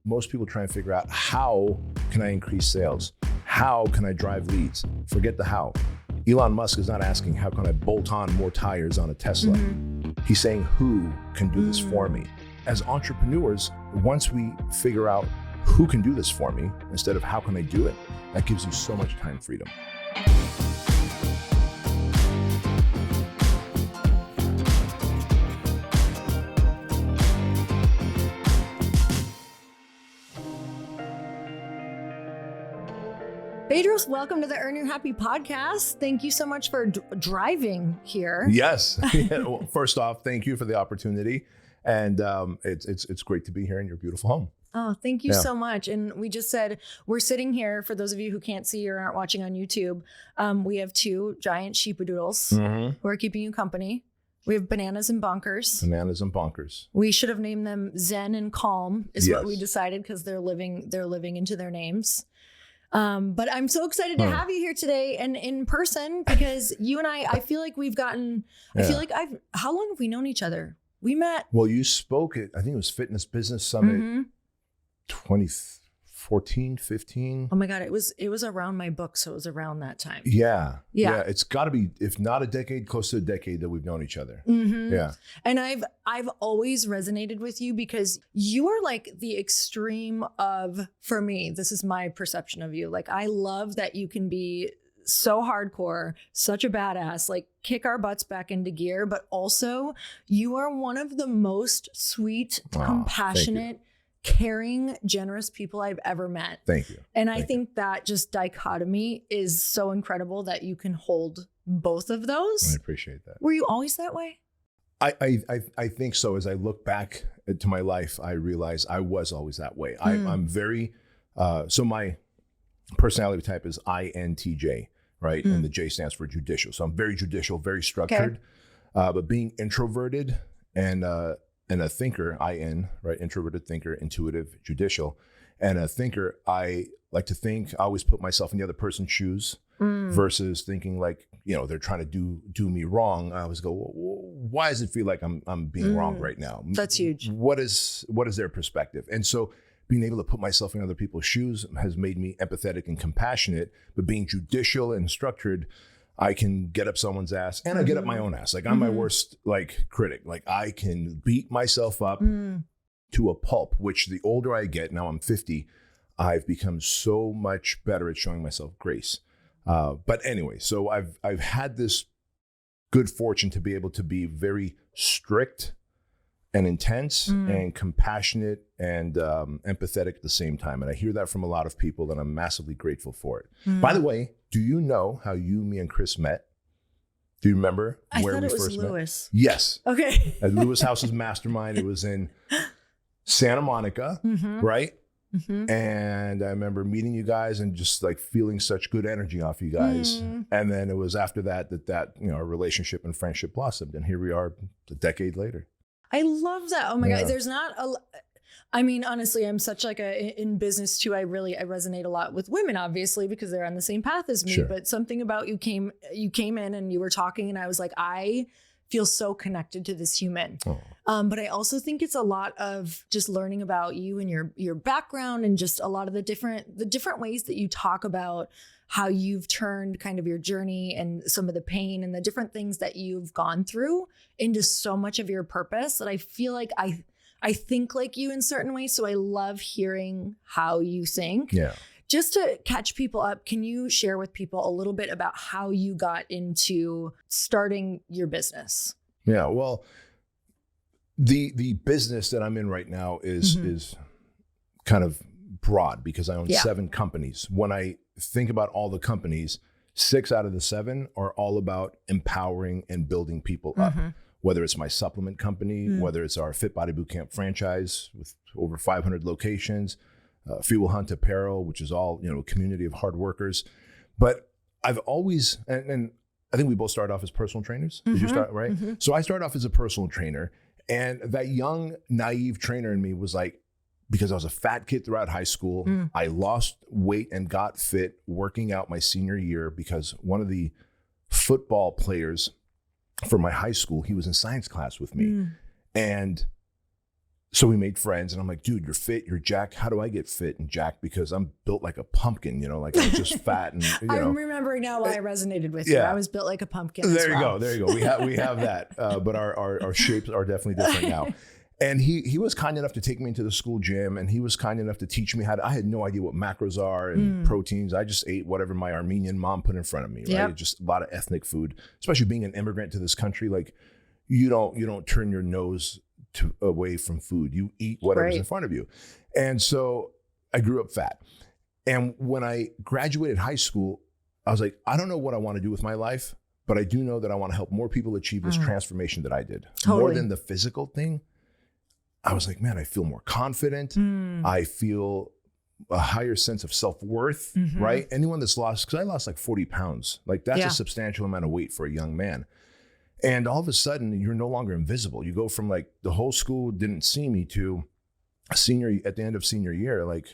most people try and figure out, how can I increase sales? How can I drive leads? Forget the how. Elon Musk is not asking, how can I bolt on more tires on a Tesla? He's saying, who can do this for me? As entrepreneurs, once we figure out who can do this for me instead of how can I do it, that gives you so much time freedom. Bedros, welcome to the Earn Your Happy podcast. Thank you so much for driving here. Yes. Well, first off, thank you for the opportunity. And it's great to be here in your beautiful home. Oh, thank you so much. And we just said, we're sitting here, for those of you who can't see or aren't watching on YouTube, we have two giant sheepadoodles who are keeping you company. We have bananas and bonkers. Bananas and bonkers. We should have named them Zen and Calm, is what we decided, because they're living into their names. But I'm so excited to have you here today and in person, because you and I feel like we've gotten, how long have we known each other? We met. Well, you spoke at, I think it was Fitness Business Summit 2014, 15. Oh my God. It was around my book. So it was around that time. Yeah. It's gotta be, if not a decade, close to a decade that we've known each other. Yeah. And I've always resonated with you because you are like the extreme of, for me, this is my perception of you. Like, I love that you can be so hardcore, such a badass, like kick our butts back into gear, but also you are one of the most sweet, compassionate, caring, generous people I've ever met. Thank you. And I think that just dichotomy is so incredible that you can hold both of those. I appreciate that. Were you always that way? I think so. As I look back to my life, I realize I was always that way. I'm very, so my personality type is INTJ, right? And the J stands for judicial. So I'm very judicial, very structured, but being introverted and a thinker, IN, right? Introverted thinker, intuitive, judicial. And a thinker, I like to think, I always put myself in the other person's shoes versus thinking like, they're trying to do me wrong. I always go, well, why does it feel like I'm being wrong right now? That's huge. What is their perspective? And so being able to put myself in other people's shoes has made me empathetic and compassionate, but being judicial and structured, I can get up someone's ass and I get up my own ass. Like, I'm my worst critic. Like, I can beat myself up to a pulp, which the older I get, now I'm 50, I've become so much better at showing myself grace. But anyway, so I've had this good fortune to be able to be very strict and intense and compassionate and empathetic at the same time. And I hear that from a lot of people, and I'm massively grateful for it. By the way, do you know how me and Chris met? Do you remember where we first met? Lewis. Yes. Okay. At Lewis House's Mastermind. It was in Santa Monica, right? And I remember meeting you guys and just like feeling such good energy off you guys. And then it was after that our relationship and friendship blossomed. And here we are a decade later. I love that. Oh my God. There's not I mean, honestly, I'm such like in business too. I resonate a lot with women, obviously, because they're on the same path as me. Sure. But something about you came in and you were talking and I was like, I feel so connected to this human. But I also think it's a lot of just learning about you and your background and just a lot of the different ways that you talk about how you've turned kind of your journey and some of the pain and the different things that you've gone through into so much of your purpose that I feel like I think like you in certain ways. So I love hearing how you think. Yeah. Just to catch people up, can you share with people a little bit about how you got into starting your business? Yeah, well, the business that I'm in right now is kind of broad because I own 7 companies. When I think about all the companies, 6 out of the 7 are all about empowering and building people up. Whether it's my supplement company, whether it's our Fit Body Bootcamp franchise with over 500 locations, Fuel Hunt Apparel, which is all, a community of hard workers. But I've always, and I think we both started off as personal trainers. Did you start, right? So I started off as a personal trainer, and that young, naive trainer in me was like, because I was a fat kid throughout high school, I lost weight and got fit working out my senior year because one of the football players for my high school, he was in science class with me. And So we made friends, and I'm like, dude, you're fit, you're jacked. How do I get fit and jacked? Because I'm built like a pumpkin, like I'm just fat. And I'm remembering now why I resonated with you. I was built like a pumpkin. There you go. We have that, but our shapes are definitely different now. And he was kind enough to take me into the school gym, and he was kind enough to teach me I had no idea what macros are and proteins. I just ate whatever my Armenian mom put in front of me, right? Yep. Just a lot of ethnic food, especially being an immigrant to this country. Like you don't turn your nose away from food. You eat whatever's in front of you. And so I grew up fat. And when I graduated high school, I was like, I don't know what I want to do with my life, but I do know that I want to help more people achieve this transformation that I did. Totally. More than the physical thing. I was like, man, I feel more confident. I feel a higher sense of self-worth, right? Anyone that's because I lost like 40 pounds. Like that's a substantial amount of weight for a young man. And all of a sudden, you're no longer invisible. You go from like the whole school didn't see me to at the end of senior year, like,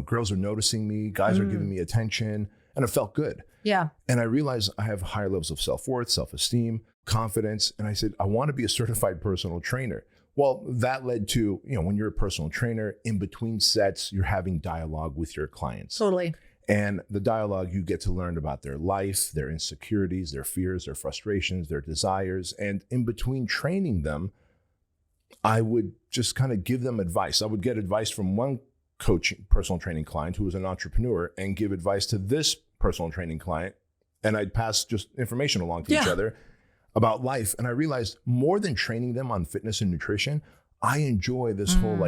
girls are noticing me, guys are giving me attention, and it felt good. Yeah. And I realized I have higher levels of self-worth, self-esteem, confidence. And I said, I want to be a certified personal trainer. Well, that led to, when you're a personal trainer, in between sets, you're having dialogue with your clients. Totally. And the dialogue, you get to learn about their life, their insecurities, their fears, their frustrations, their desires. And in between training them, I would just kind of give them advice. I would get advice from one personal training client who was an entrepreneur and give advice to this personal training client. And I'd pass just information along to each other about life. And I realized more than training them on fitness and nutrition, I enjoy this whole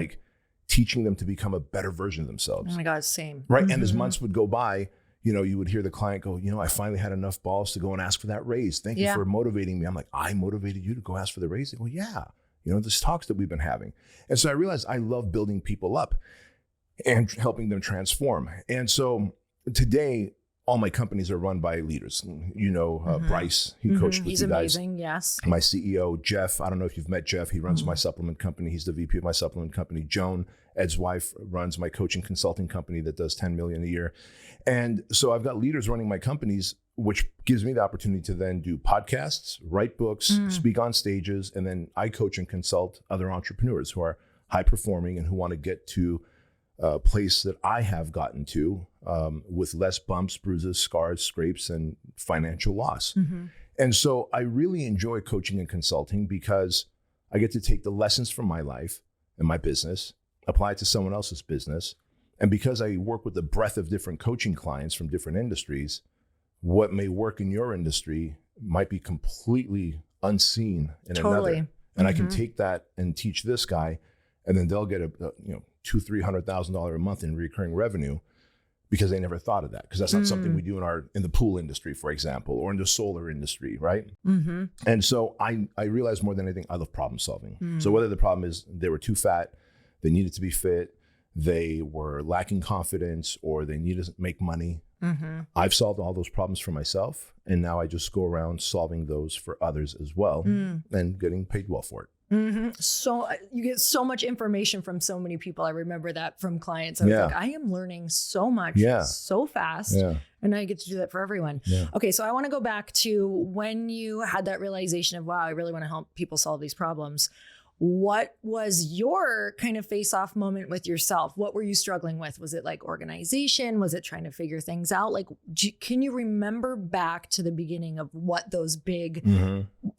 teaching them to become a better version of themselves. Oh my God, same. Right. And as months would go by, you would hear the client go, I finally had enough balls to go and ask for that raise. Thank you for motivating me. I'm like, I motivated you to go ask for the raise? They go, yeah. This talks that we've been having. And so I realized I love building people up and helping them transform. And so today, all my companies are run by leaders. Bryce, he coached with He's you guys. Amazing, yes. My CEO, Jeff, I don't know if you've met Jeff. He runs my supplement company. He's the VP of my supplement company. Joan, Ed's wife, runs my coaching consulting company that does $10 million a year. And so I've got leaders running my companies, which gives me the opportunity to then do podcasts, write books, speak on stages, and then I coach and consult other entrepreneurs who are high performing and who want to get to a place that I have gotten to with less bumps, bruises, scars, scrapes, and financial loss. And so I really enjoy coaching and consulting because I get to take the lessons from my life and my business, apply it to someone else's business. And because I work with a breadth of different coaching clients from different industries, what may work in your industry might be completely unseen in another. And I can take that and teach this guy, and then they'll get a $200,000-$300,000 a month in recurring revenue because they never thought of that. Because that's not something we do in the pool industry, for example, or in the solar industry, right? And so I realized more than anything, I love problem solving. So whether the problem is they were too fat, they needed to be fit, they were lacking confidence, or they needed to make money, I've solved all those problems for myself. And now I just go around solving those for others as well and getting paid well for it. So you get so much information from so many people. I remember that from clients. I was like, I am learning so much so fast. And I get to do that for everyone. Okay. So I want to go back to when you had that realization of, wow, I really want to help people solve these problems. What was your kind of face-off moment with yourself? What were you struggling with? Was it like organization? Was it trying to figure things out? Like, can you remember back to the beginning of what those big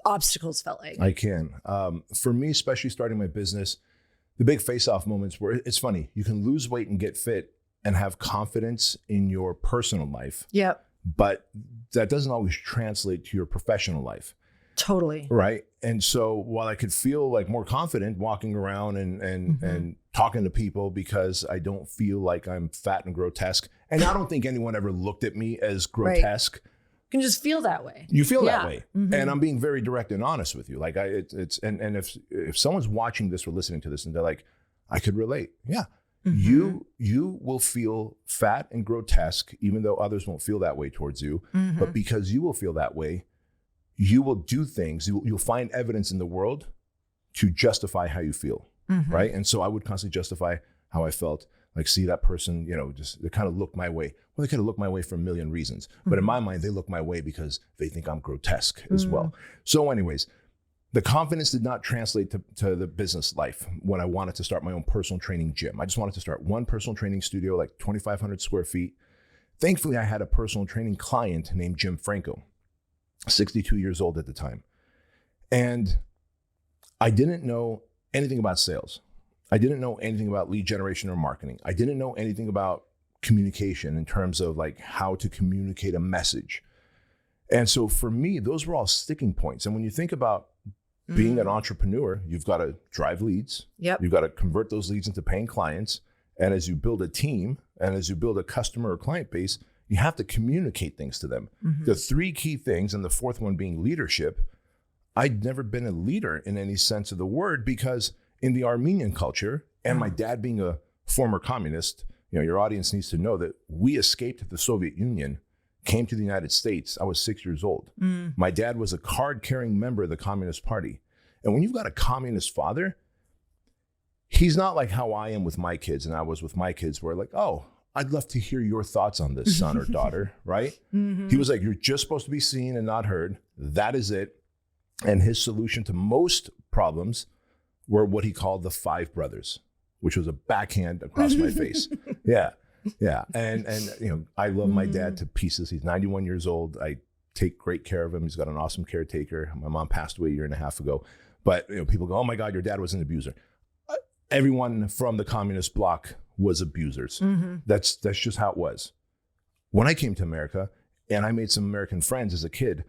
obstacles felt like? I can. For me, especially starting my business, the big face-off moments were, it's funny, you can lose weight and get fit and have confidence in your personal life. But that doesn't always translate to your professional life. Totally. Right. And so while I could feel like more confident walking around and talking to people because I don't feel like I'm fat and grotesque, and I don't think anyone ever looked at me as grotesque. You can just feel that way. You feel that way. And I'm being very direct and honest with you. Like if someone's watching this or listening to this and they're like, I could relate. Yeah. You will feel fat and grotesque, even though others won't feel that way towards you. But because you will feel that way, you will do things, you'll find evidence in the world to justify how you feel, right? And so I would constantly justify how I felt. Like, see that person, just they kind of look my way. Well, they could have looked my way for a million reasons. But in my mind, they look my way because they think I'm grotesque as well. So anyways, The confidence did not translate to the business life when I wanted to start my own personal training gym. I just wanted to start one personal training studio, like 2,500 square feet. Thankfully, I had a personal training client named Jim Franco, 62 years old at the time. And I didn't know anything about sales. I didn't know anything about lead generation or marketing. I didn't know anything about communication in terms of like how to communicate a message. And so for me, those were all sticking points. And when you think about being an entrepreneur, you've got to drive leads. Yep. You've got to convert those leads into paying clients. And as you build a team and as you build a customer or client base, you have to communicate things to them. The three key things, and the fourth one being leadership. I'd never been a leader in any sense of the word because in the Armenian culture, and my dad being a former communist, your audience needs to know that we escaped the Soviet Union, came to the United States. I was 6 years old. My dad was a card-carrying member of the Communist Party. And when you've got a communist father, he's not like how I am with my kids and I was with my kids, where like, oh, I'd love to hear your thoughts on this, son or daughter, right? He was like, you're just supposed to be seen and not heard. That is it. And his solution to most problems were what he called the 5 brothers, which was a backhand across my face. Yeah. And I love my dad to pieces. He's 91 years old. I take great care of him. He's got an awesome caretaker. My mom passed away a year and a half ago. But people go, oh my God, your dad was an abuser. Everyone from the communist bloc was abusers. That's just how it was. When I came to America and I made some American friends as a kid,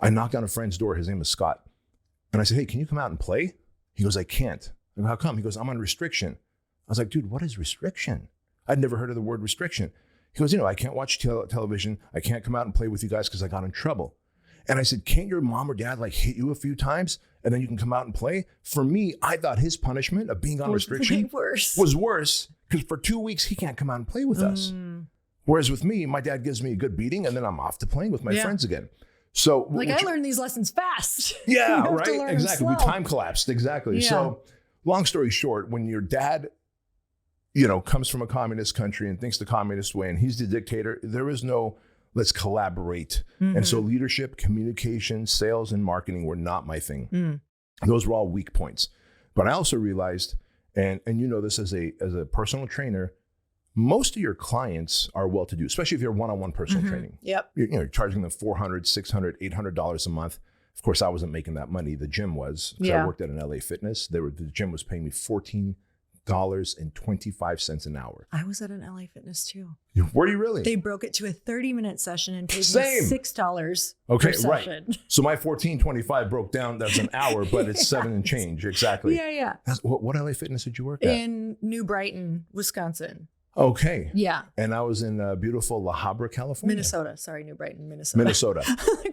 I knocked on a friend's door. His name was Scott. And I said, hey, can you come out and play? He goes, I can't. I go, how come? He goes, I'm on restriction. I was like, dude, what is restriction? I'd never heard of the word restriction. He goes, I can't watch television. I can't come out and play with you guys because I got in trouble. And I said, can't your mom or dad like hit you a few times and then you can come out and play? For me, I thought his punishment of being on restriction was worse because for 2 weeks, he can't come out and play with us. Whereas with me, my dad gives me a good beating and then I'm off to playing with my friends again. So I learned these lessons fast. Yeah, right. Exactly. We time collapsed. Exactly. Yeah. So long story short, when your dad, comes from a communist country and thinks the communist way and he's the dictator, there is no, let's collaborate. And so leadership, communication, sales, and marketing were not my thing. Those were all weak points. But I also realized, and this as a personal trainer, most of your clients are well-to-do, especially if you're one-on-one personal training. Yep. You're charging them $400, $600, $800 a month. Of course, I wasn't making that money. The gym was. I worked at an LA Fitness. The gym was paying me $14.25 an hour. I was at an LA Fitness too. Were you really? They broke it to a 30-minute session and paid me $6 per session. Right. So my $14.25 broke down. That's an hour, but it's 7 and change. Exactly. Yeah. What LA Fitness did you work at? In New Brighton, Wisconsin. Okay. Yeah. And I was in beautiful La Habra, California. Minnesota. Sorry, New Brighton, Minnesota.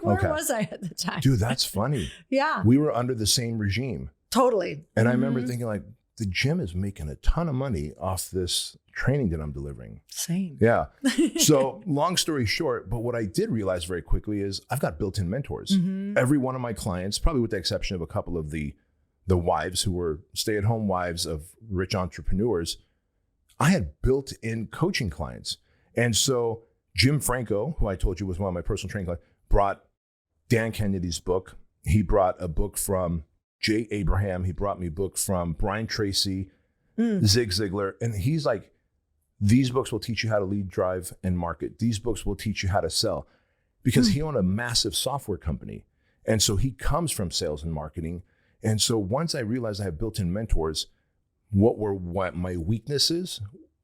Where was I at the time? Dude, that's funny. Yeah. We were under the same regime. Totally. And I remember thinking like, the gym is making a ton of money off this training that I'm delivering. Same. Yeah. So long story short, but what I did realize very quickly is I've got built-in mentors. Every one of my clients, probably with the exception of a couple of the wives who were stay-at-home wives of rich entrepreneurs, I had built-in coaching clients. And so Jim Franco, who I told you was one of my personal training clients, brought Dan Kennedy's book. He brought a book from Jay Abraham. He brought me a book from Brian Tracy, Zig Ziglar. And he's like, these books will teach you how to lead, drive, and market. These books will teach you how to sell. Because he owned a massive software company. And so he comes from sales and marketing. And so once I realized I had built-in mentors, what my weaknesses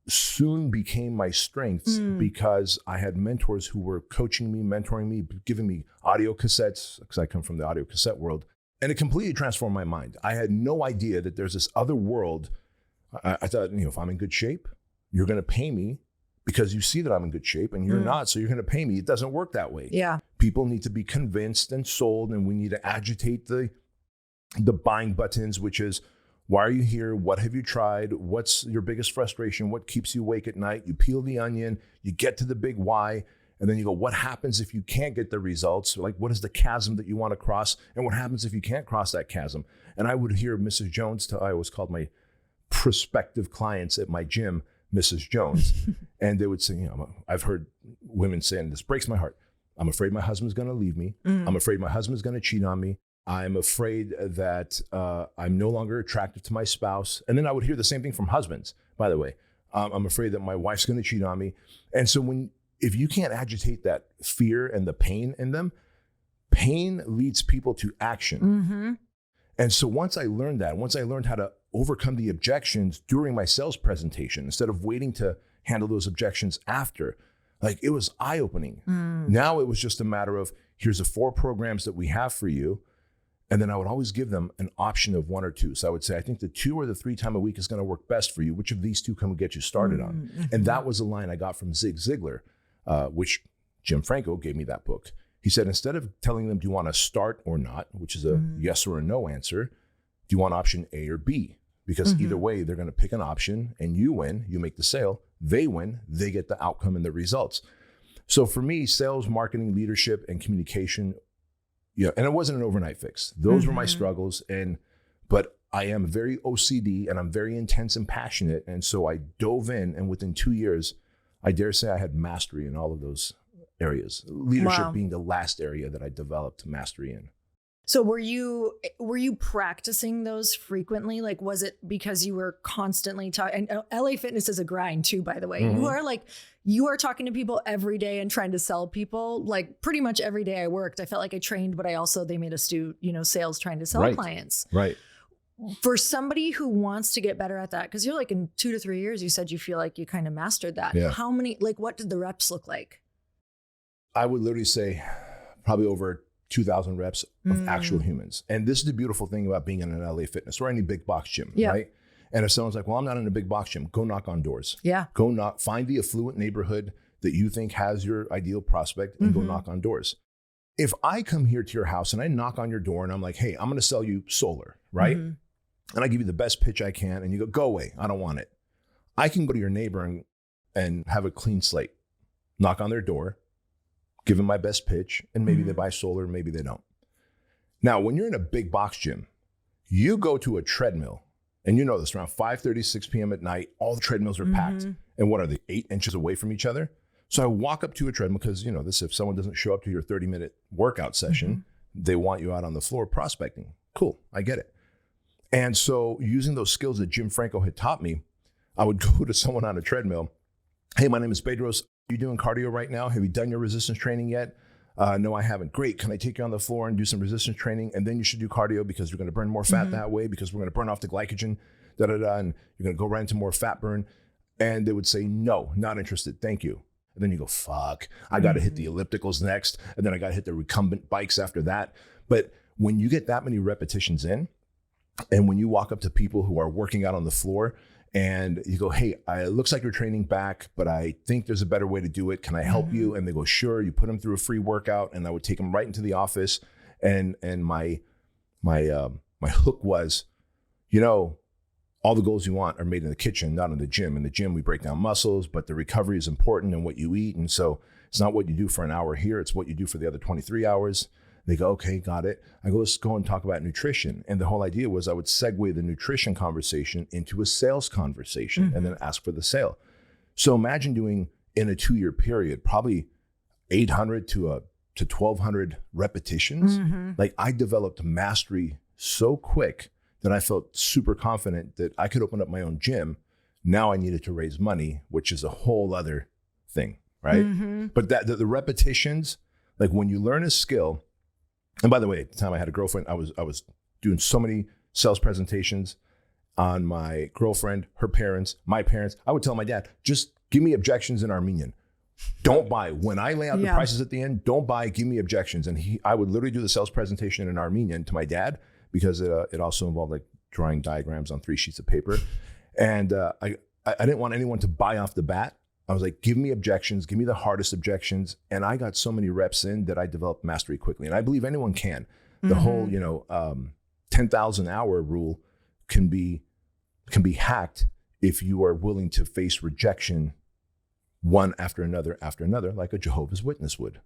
soon became my strengths because I had mentors who were coaching me, mentoring me, giving me audio cassettes, because I come from the audio cassette world. And it completely transformed my mind. I had no idea that there's this other world. I thought, if I'm in good shape, you're going to pay me because you see that I'm in good shape and you're not, so you're going to pay me. It doesn't work that way. Yeah. People need to be convinced and sold, and we need to agitate the buying buttons, which is, why are you here? What have you tried? What's your biggest frustration? What keeps you awake at night? You peel the onion, you get to the big why, and then you go, what happens if you can't get the results? Like, what is the chasm that you want to cross? And what happens if you can't cross that chasm? And I would hear Mrs. Jones, I always called my prospective clients at my gym, Mrs. Jones. And they would say, I've heard women saying, this breaks my heart. I'm afraid my husband's going to leave me. I'm afraid my husband's going to cheat on me. I'm afraid that I'm no longer attractive to my spouse. And then I would hear the same thing from husbands, by the way. I'm afraid that my wife's going to cheat on me. And so if you can't agitate that fear and the pain in them, pain leads people to action. Mm-hmm. And so once I learned how to overcome the objections during my sales presentation, instead of waiting to handle those objections after, like, it was eye-opening. Now it was just a matter of, here's the 4 programs that we have for you. And then I would always give them an option of 1 or 2. So I would say, I think the 2 or the 3 time a week is going to work best for you. Which of these 2 can we get you started on? And that was a line I got from Zig Ziglar, which Jim Franco gave me that book. He said, instead of telling them, do you want to start or not, which is a yes or a no answer, do you want option A or B? Because either way, they're going to pick an option and you win, you make the sale, they win, they get the outcome and the results. So for me, sales, marketing, leadership, and communication, and it wasn't an overnight fix. Those were my struggles. But I am very OCD and I'm very intense and passionate. And so I dove in, and within 2 years, I dare say I had mastery in all of those areas. Leadership being the last area that I developed mastery in. So were you practicing those frequently? Like, was it because you were constantly talking? And LA Fitness is a grind too, by the way. You are talking to people every day and trying to sell people. Like, pretty much every day I worked, I felt like I trained, but they made us do, sales, trying to sell clients. Right. For somebody who wants to get better at that, because you're like, in 2 to 3 years, you said you feel like you kind of mastered that. Yeah. How many, what did the reps look like? I would literally say probably over 2,000 reps of actual humans. And this is the beautiful thing about being in an LA Fitness or any big box gym, right? And if someone's like, well, I'm not in a big box gym, go knock on doors. Yeah. Find the affluent neighborhood that you think has your ideal prospect and go knock on doors. If I come here to your house and I knock on your door and I'm like, hey, I'm going to sell you solar, right? And I give you the best pitch I can and you go away, I don't want it. I can go to your neighbor and have a clean slate, knock on their door, give them my best pitch, and maybe they buy solar, maybe they don't. Now, when you're in a big box gym, you go to a treadmill, and you know this, around 5:30, 6 p.m. at night, all the treadmills are packed. And what are they, 8 inches away from each other? So I walk up to a treadmill because, if someone doesn't show up to your 30-minute workout session, they want you out on the floor prospecting. Cool, I get it. And so using those skills that Jim Franco had taught me, I would go to someone on a treadmill. Hey, my name is Bedros. Are you doing cardio right now? Have you done your resistance training yet? No, I haven't. Great. Can I take you on the floor and do some resistance training? And then you should do cardio because you're going to burn more fat that way, because we're going to burn off the glycogen, and you're going to go right into more fat burn. And they would say, no, not interested. Thank you. And then you go, fuck, I got to hit the ellipticals next. And then I got to hit the recumbent bikes after that. But when you get that many repetitions in, and when you walk up to people who are working out on the floor, and you go, hey, it looks like you're training back, but I think there's a better way to do it. Can I help you? And they go, sure. You put them through a free workout, and I would take them right into the office. And my hook was, all the goals you want are made in the kitchen, not in the gym. In the gym, we break down muscles, but the recovery is important and what you eat. And so it's not what you do for an hour here. It's what you do for the other 23 hours. They go, okay, got it. I go, let's go and talk about nutrition. And the whole idea was I would segue the nutrition conversation into a sales conversation and then ask for the sale. So imagine doing, in a 2-year period, probably 800 to 1,200 repetitions. Like, I developed mastery so quick that I felt super confident that I could open up my own gym. Now I needed to raise money, which is a whole other thing, right? But the repetitions, like when you learn a skill. And by the way, at the time I had a girlfriend, I was doing so many sales presentations on my girlfriend, her parents, my parents. I would tell my dad, just give me objections in Armenian. Don't buy. When I lay out the prices at the end, don't buy, give me objections. And I would literally do the sales presentation in Armenian to my dad, because it also involved like drawing diagrams on 3 sheets of paper. And I didn't want anyone to buy off the bat. I was like, give me objections, give me the hardest objections. And I got so many reps in that I developed mastery quickly. And I believe anyone can. The whole, 10,000 hour rule can be hacked if you are willing to face rejection one after another, like a Jehovah's Witness would.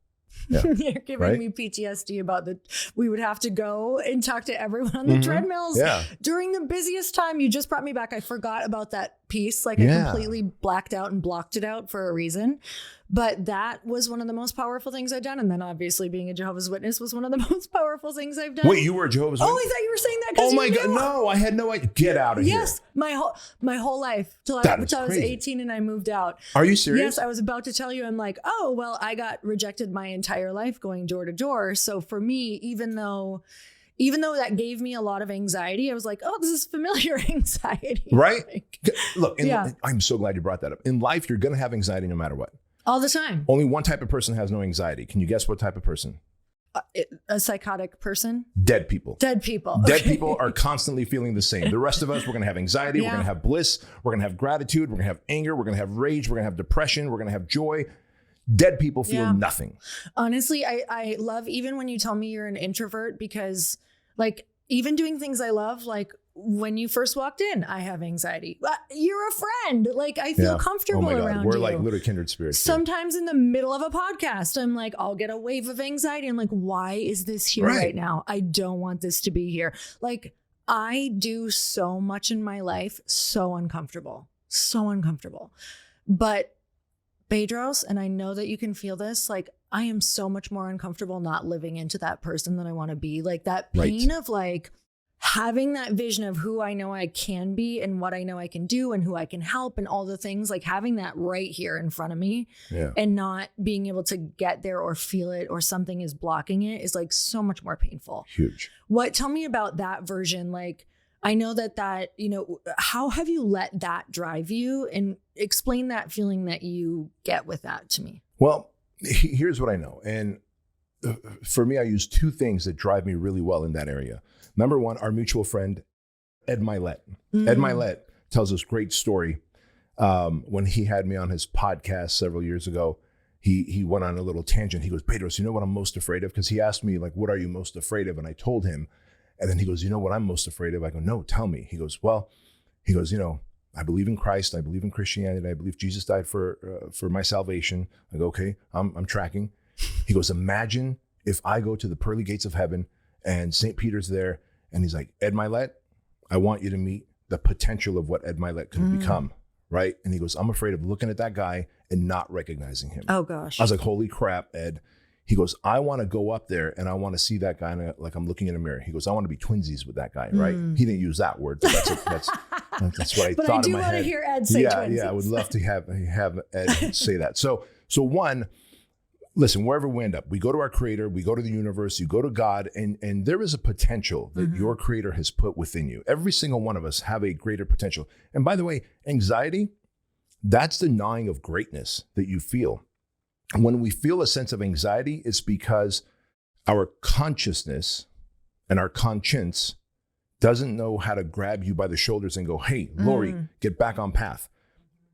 Yeah. You're giving me PTSD about we would have to go and talk to everyone on the treadmills during the busiest time. You just brought me back. I forgot about that piece. Like I completely blacked out and blocked it out for a reason. But that was one of the most powerful things I've done. And then obviously being a Jehovah's Witness was one of the most powerful things I've done. Wait, you were a Jehovah's Witness? Oh, I thought you were saying that. Oh my God. No, I had no idea. Get out of here. Yes. My whole life till I was 18 and I moved out. Are you serious? Yes. I was about to tell you, I'm like, oh, well, I got rejected my entire life going door to door. So for me, even though that gave me a lot of anxiety, I was like, oh, this is familiar anxiety. Right? Like, look, I'm so glad you brought that up. In life, you're going to have anxiety no matter what. All the time. Only one type of person has no anxiety. Can you guess what type of person? A psychotic person? Dead people. Dead people. Dead people are constantly feeling the same. The rest of us, we're going to have anxiety. We're going to have bliss. We're going to have gratitude. We're going to have anger. We're going to have rage. We're going to have depression. We're going to have joy. Dead people feel nothing. Honestly, I love even when you tell me you're an introvert, because like even doing things I love, like when you first walked in, I have anxiety. You're a friend. Like I feel comfortable around you. We're like little kindred spirits. Sometimes in the middle of a podcast, I'm like, I'll get a wave of anxiety. I'm like, why is this here right now? I don't want this to be here. Like I do so much in my life, so uncomfortable. But Bedros, and I know that you can feel this, like I am so much more uncomfortable not living into that person that I want to be. Like that pain of like having that vision of who I know I can be and what I know I can do and who I can help and all the things, like having that right here in front of me and not being able to get there or feel it or something is blocking it is like so much more painful. Huge. Tell me about that version. Like, I know that, you know, how have you let that drive you, and explain that feeling that you get with that to me? Well, here's what I know. And for me, I use two things that drive me really well in that area. Number one, our mutual friend, Ed Mylett. Ed Mylett tells this great story. When he had me on his podcast several years ago, he went on a little tangent. He goes, Bedros, you know what I'm most afraid of? Because he asked me, like, what are you most afraid of? And I told him. And then he goes, you know what I'm most afraid of? I go, no, tell me. He goes, you know, I believe in Christ. I believe in Christianity. I believe Jesus died for my salvation. I go, okay, I'm tracking. He goes, imagine if I go to the pearly gates of heaven and St. Peter's there. And he's like, Ed Mylett, I want you to meet the potential of what Ed Mylett could become. Right. And he goes, I'm afraid of looking at that guy and not recognizing him. Oh, gosh. I was like, holy crap, Ed. He goes, I want to go up there and I want to see that guy like I'm looking in a mirror. He goes, I want to be twinsies with that guy, right? He didn't use that word, but that's what I thought in my head. But I do want to hear Ed say twinsies. Yeah, I would love to have Ed say that. So one, listen, wherever we end up, we go to our creator, we go to the universe, you go to God, and there is a potential that your creator has put within you. Every single one of us have a greater potential. And by the way, anxiety, that's the gnawing of greatness that you feel. When we feel a sense of anxiety, it's because our consciousness and our conscience doesn't know how to grab you by the shoulders and go, hey, Lori, get back on path.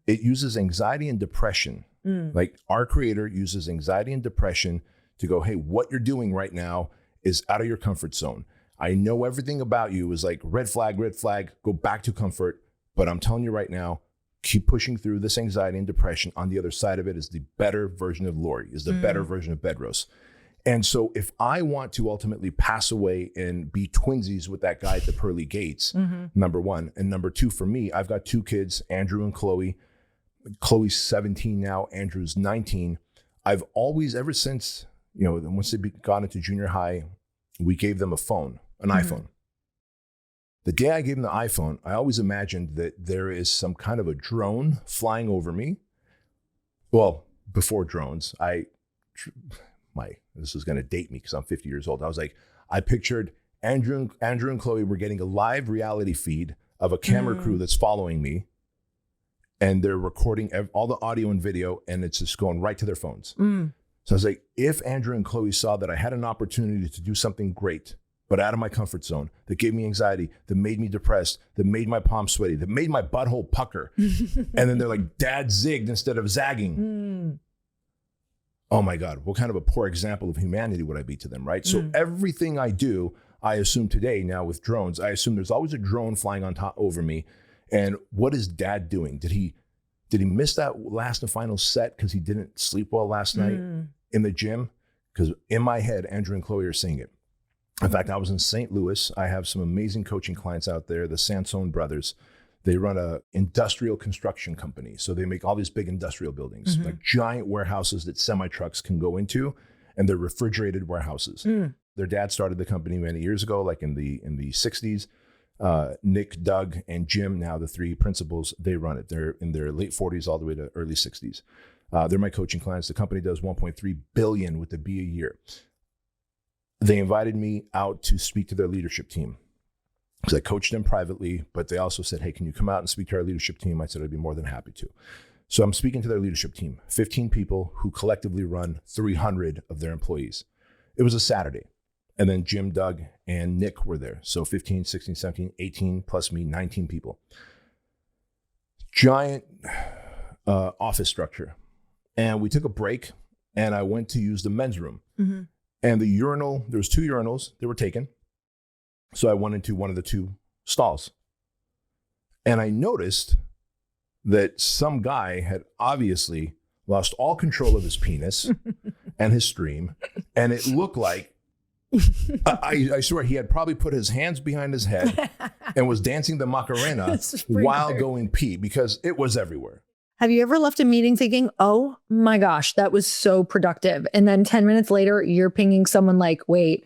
It uses anxiety and depression. Like our creator uses anxiety and depression to go, hey, what you're doing right now is out of your comfort zone. I know everything about you is like red flag, go back to comfort. But I'm telling you right now, keep pushing through this anxiety and depression. On the other side of it is the better version of Lori, is the better version of Bedros. And so if I want to ultimately pass away and be twinsies with that guy at the pearly gates, number one. And number two, for me, I've got two kids, Andrew and Chloe. Chloe's 17 now, Andrew's 19. I've always, ever since, you know, once they got into junior high, we gave them a phone, an iPhone. The day I gave them the iPhone, I always imagined that there is some kind of a drone flying over me. Well, before drones, this is going to date me because I'm 50 years old. I was like, I pictured Andrew and Chloe were getting a live reality feed of a camera crew that's following me. And they're recording all the audio and video, and it's just going right to their phones. So I was like, if Andrew and Chloe saw that I had an opportunity to do something great, but out of my comfort zone, that gave me anxiety, that made me depressed, that made my palms sweaty, that made my butthole pucker. And then they're like, Dad zigged instead of zagging. Oh my God, what kind of a poor example of humanity would I be to them, right? So everything I do, I assume today now with drones, I assume there's always a drone flying on top over me. And what is Dad doing? Did he miss that last and final set because he didn't sleep well last night in the gym? Because in my head, Andrew and Chloe are saying it. In fact, I was in St. Louis. I have some amazing coaching clients out there, the Sansone brothers. They run a industrial construction company. So they make all these big industrial buildings, like giant warehouses that semi-trucks can go into, and they're refrigerated warehouses. Their dad started the company many years ago, like in the 60s. Nick, Doug, and Jim, now the three principals, they run it. They're in their late 40s all the way to early 60s. They're my coaching clients. The company does 1.3 billion with the B a year. They invited me out to speak to their leadership team because I coached them privately, but they also said, hey, can you come out and speak to our leadership team? I said, I'd be more than happy to. So I'm speaking to their leadership team, 15 people who collectively run 300 of their employees. It was a Saturday. And then Jim, Doug, and Nick were there. So 15, 16, 17, 18, plus me, 19 people. Giant office structure. And we took a break, and I went to use the men's room. And the urinal, there was 2 urinals that were taken. So I went into one of the 2 stalls. And I noticed that some guy had obviously lost all control of his penis and his stream. And it looked like, I swear, he had probably put his hands behind his head and was dancing the Macarena while going pee, because it was everywhere. Have you ever left a meeting thinking, oh my gosh, that was so productive? And then 10 minutes later, you're pinging someone like, wait,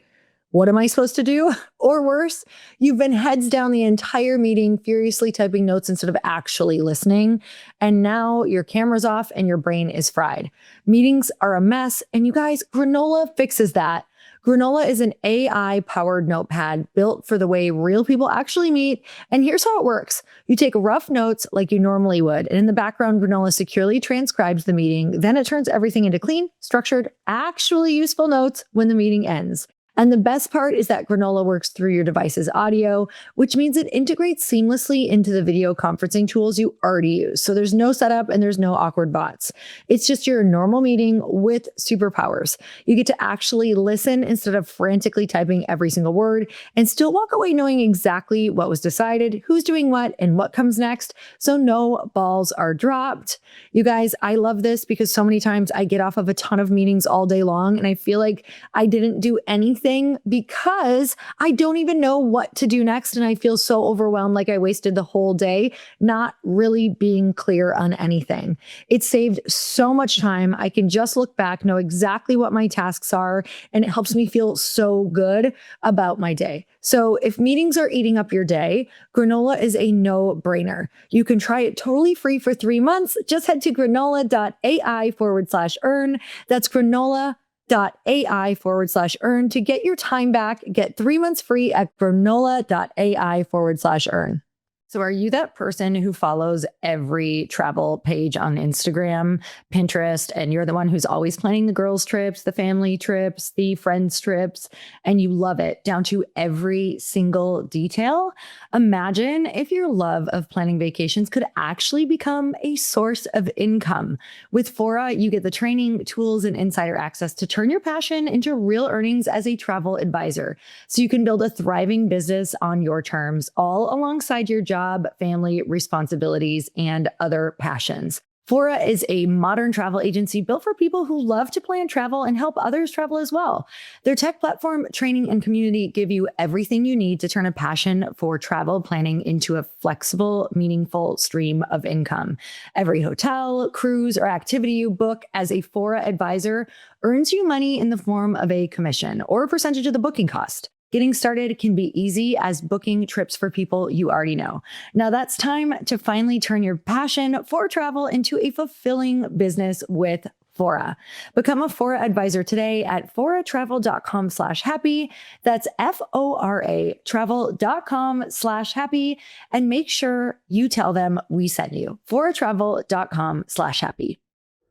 what am I supposed to do? Or worse, you've been heads down the entire meeting, furiously typing notes instead of actually listening. And now your camera's off and your brain is fried. Meetings are a mess. And you guys, Granola fixes that. Granola is an AI-powered notepad built for the way real people actually meet. And here's how it works. You take rough notes like you normally would, and in the background, Granola securely transcribes the meeting. Then it turns everything into clean, structured, actually useful notes when the meeting ends. And the best part is that Granola works through your device's audio, which means it integrates seamlessly into the video conferencing tools you already use. So there's no setup and there's no awkward bots. It's just your normal meeting with superpowers. You get to actually listen instead of frantically typing every single word, and still walk away knowing exactly what was decided, who's doing what, and what comes next. So no balls are dropped. You guys, I love this because so many times I get off of a ton of meetings all day long and I feel like I didn't do anything because I don't even know what to do next. And I feel so overwhelmed, like I wasted the whole day not really being clear on anything. It saved so much time. I can just look back, know exactly what my tasks are, and it helps me feel so good about my day. So if meetings are eating up your day, Granola is a no-brainer. You can try it totally free for 3 months. Just head to granola.ai/earn. That's granola.ai/earn to get your time back. Get 3 months free at granola.ai/earn. So are you that person who follows every travel page on Instagram, Pinterest, and you're the one who's always planning the girls' trips, the family trips, the friends' trips, and you love it down to every single detail? Imagine if your love of planning vacations could actually become a source of income. With Fora, you get the training, tools, and insider access to turn your passion into real earnings as a travel advisor. So you can build a thriving business on your terms, all alongside your job, family responsibilities, and other passions. Fora is a modern travel agency built for people who love to plan travel and help others travel as well. Their tech platform, training, and community give you everything you need to turn a passion for travel planning into a flexible, meaningful stream of income. Every hotel, cruise, or activity you book as a Fora advisor earns you money in the form of a commission or a percentage of the booking cost. Getting started can be easy as booking trips for people you already know. Now that's time to finally turn your passion for travel into a fulfilling business with Fora. Become a Fora advisor today at foratravel.com/happy. That's FORA travel.com/happy. And make sure you tell them we sent you. foratravel.com/happy.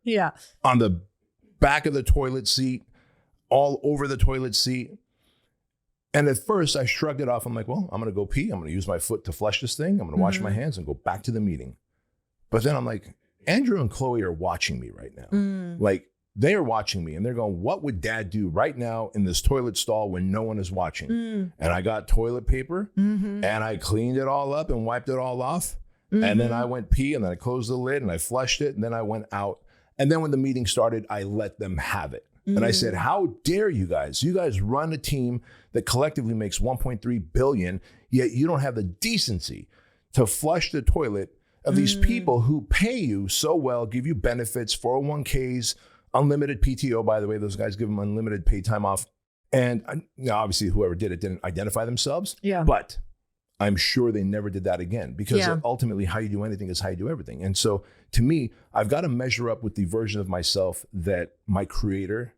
Yeah. On the back of the toilet seat, all over the toilet seat. And at first I shrugged it off. I'm like, well, I'm going to go pee. I'm going to use my foot to flush this thing. I'm going to wash my hands and go back to the meeting. But then I'm like, Andrew and Chloe are watching me right now. Like, they are watching me and they're going, what would dad do right now in this toilet stall when no one is watching? And I got toilet paper and I cleaned it all up and wiped it all off. And then I went pee and then I closed the lid and I flushed it and then I went out. And then when the meeting started, I let them have it. And I said, how dare you guys? You guys run a team that collectively makes 1.3 billion, yet you don't have the decency to flush the toilet of these people who pay you so well, give you benefits, 401ks, unlimited PTO, by the way, those guys give them unlimited paid time off. And obviously whoever did it didn't identify themselves, but I'm sure they never did that again, because ultimately how you do anything is how you do everything. And so to me, I've got to measure up with the version of myself that my creator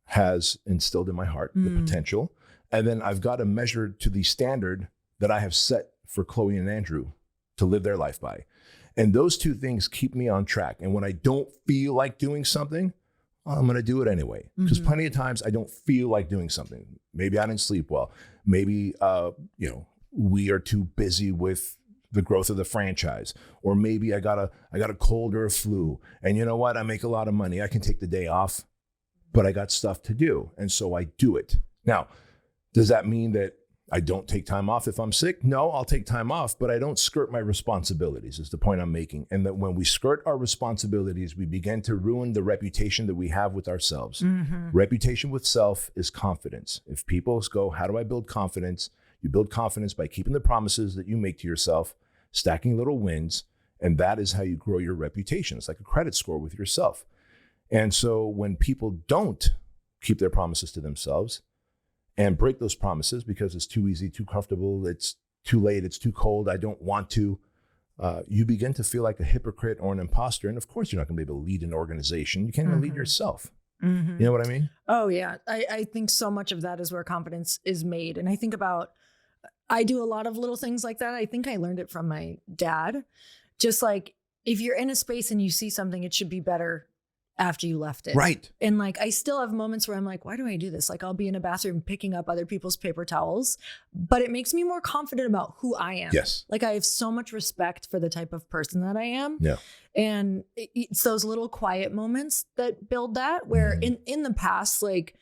has instilled in my heart, the potential. And then I've got to measure to the standard that I have set for Chloe and Andrew to live their life by. And those two things keep me on track. And when I don't feel like doing something, I'm going to do it anyway. Because plenty of times I don't feel like doing something. Maybe I didn't sleep well. Maybe, we are too busy with the growth of the franchise. Or maybe I got a cold or a flu. And you know what? I make a lot of money. I can take the day off, but I got stuff to do. And so I do it. Now, does that mean that I don't take time off if I'm sick? No, I'll take time off, but I don't skirt my responsibilities, is the point I'm making. And that when we skirt our responsibilities, we begin to ruin the reputation that we have with ourselves. Reputation with self is confidence. If people go, how do I build confidence? You build confidence by keeping the promises that you make to yourself, stacking little wins, and that is how you grow your reputation. It's like a credit score with yourself. And so when people don't keep their promises to themselves, and break those promises because it's too easy, too comfortable, it's too late, it's too cold, I don't want to, you begin to feel like a hypocrite or an imposter. And of course, you're not going to be able to lead an organization. You can't even lead yourself. You know what I mean? Oh, yeah. I think so much of that is where confidence is made. And I think about, I do a lot of little things like that. I think I learned it from my dad. Just like, if you're in a space and you see something, it should be better after you left it. Right. And like, I still have moments where I'm like, why do I do this? Like, I'll be in a bathroom picking up other people's paper towels, but it makes me more confident about who I am. Yes. Like, I have so much respect for the type of person that I am. Yeah. And it's those little quiet moments that build that, where in the past, like,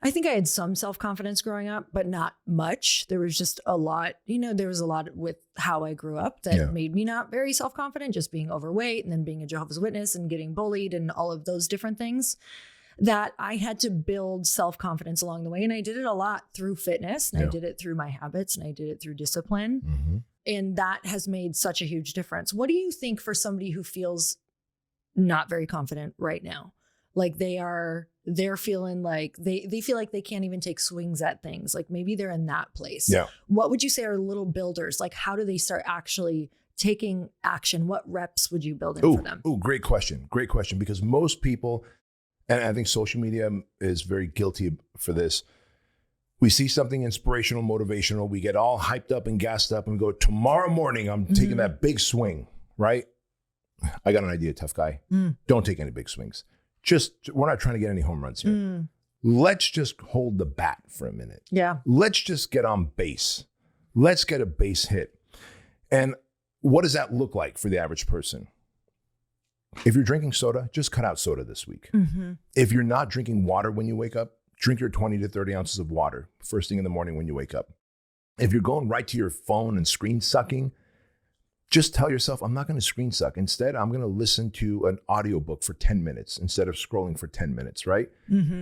I think I had some self-confidence growing up, but not much. There was just a lot, there was a lot with how I grew up that made me not very self-confident, just being overweight and then being a Jehovah's Witness and getting bullied and all of those different things, that I had to build self-confidence along the way. And I did it a lot through fitness, and I did it through my habits, and I did it through discipline. And that has made such a huge difference. What do you think for somebody who feels not very confident right now? Like they're feeling like they feel like they can't even take swings at things. Like maybe they're in that place. Yeah. What would you say are little builders? Like, how do they start actually taking action? What reps would you build in for them? Oh, great question. Great question. Because most people, and I think social media is very guilty for this. We see something inspirational, motivational. We get all hyped up and gassed up and go, tomorrow morning, I'm taking that big swing, right? I got an idea, tough guy. Don't take any big swings. We're not trying to get any home runs here. Let's just hold the bat for a minute. Yeah. Let's just get on base. Let's get a base hit. And what does that look like for the average person? If you're drinking soda, just cut out soda this week. If you're not drinking water when you wake up, drink your 20 to 30 ounces of water first thing in the morning when you wake up. If you're going right to your phone and screen sucking, just tell yourself, I'm not going to screen suck. Instead, I'm going to listen to an audiobook for 10 minutes instead of scrolling for 10 minutes, right?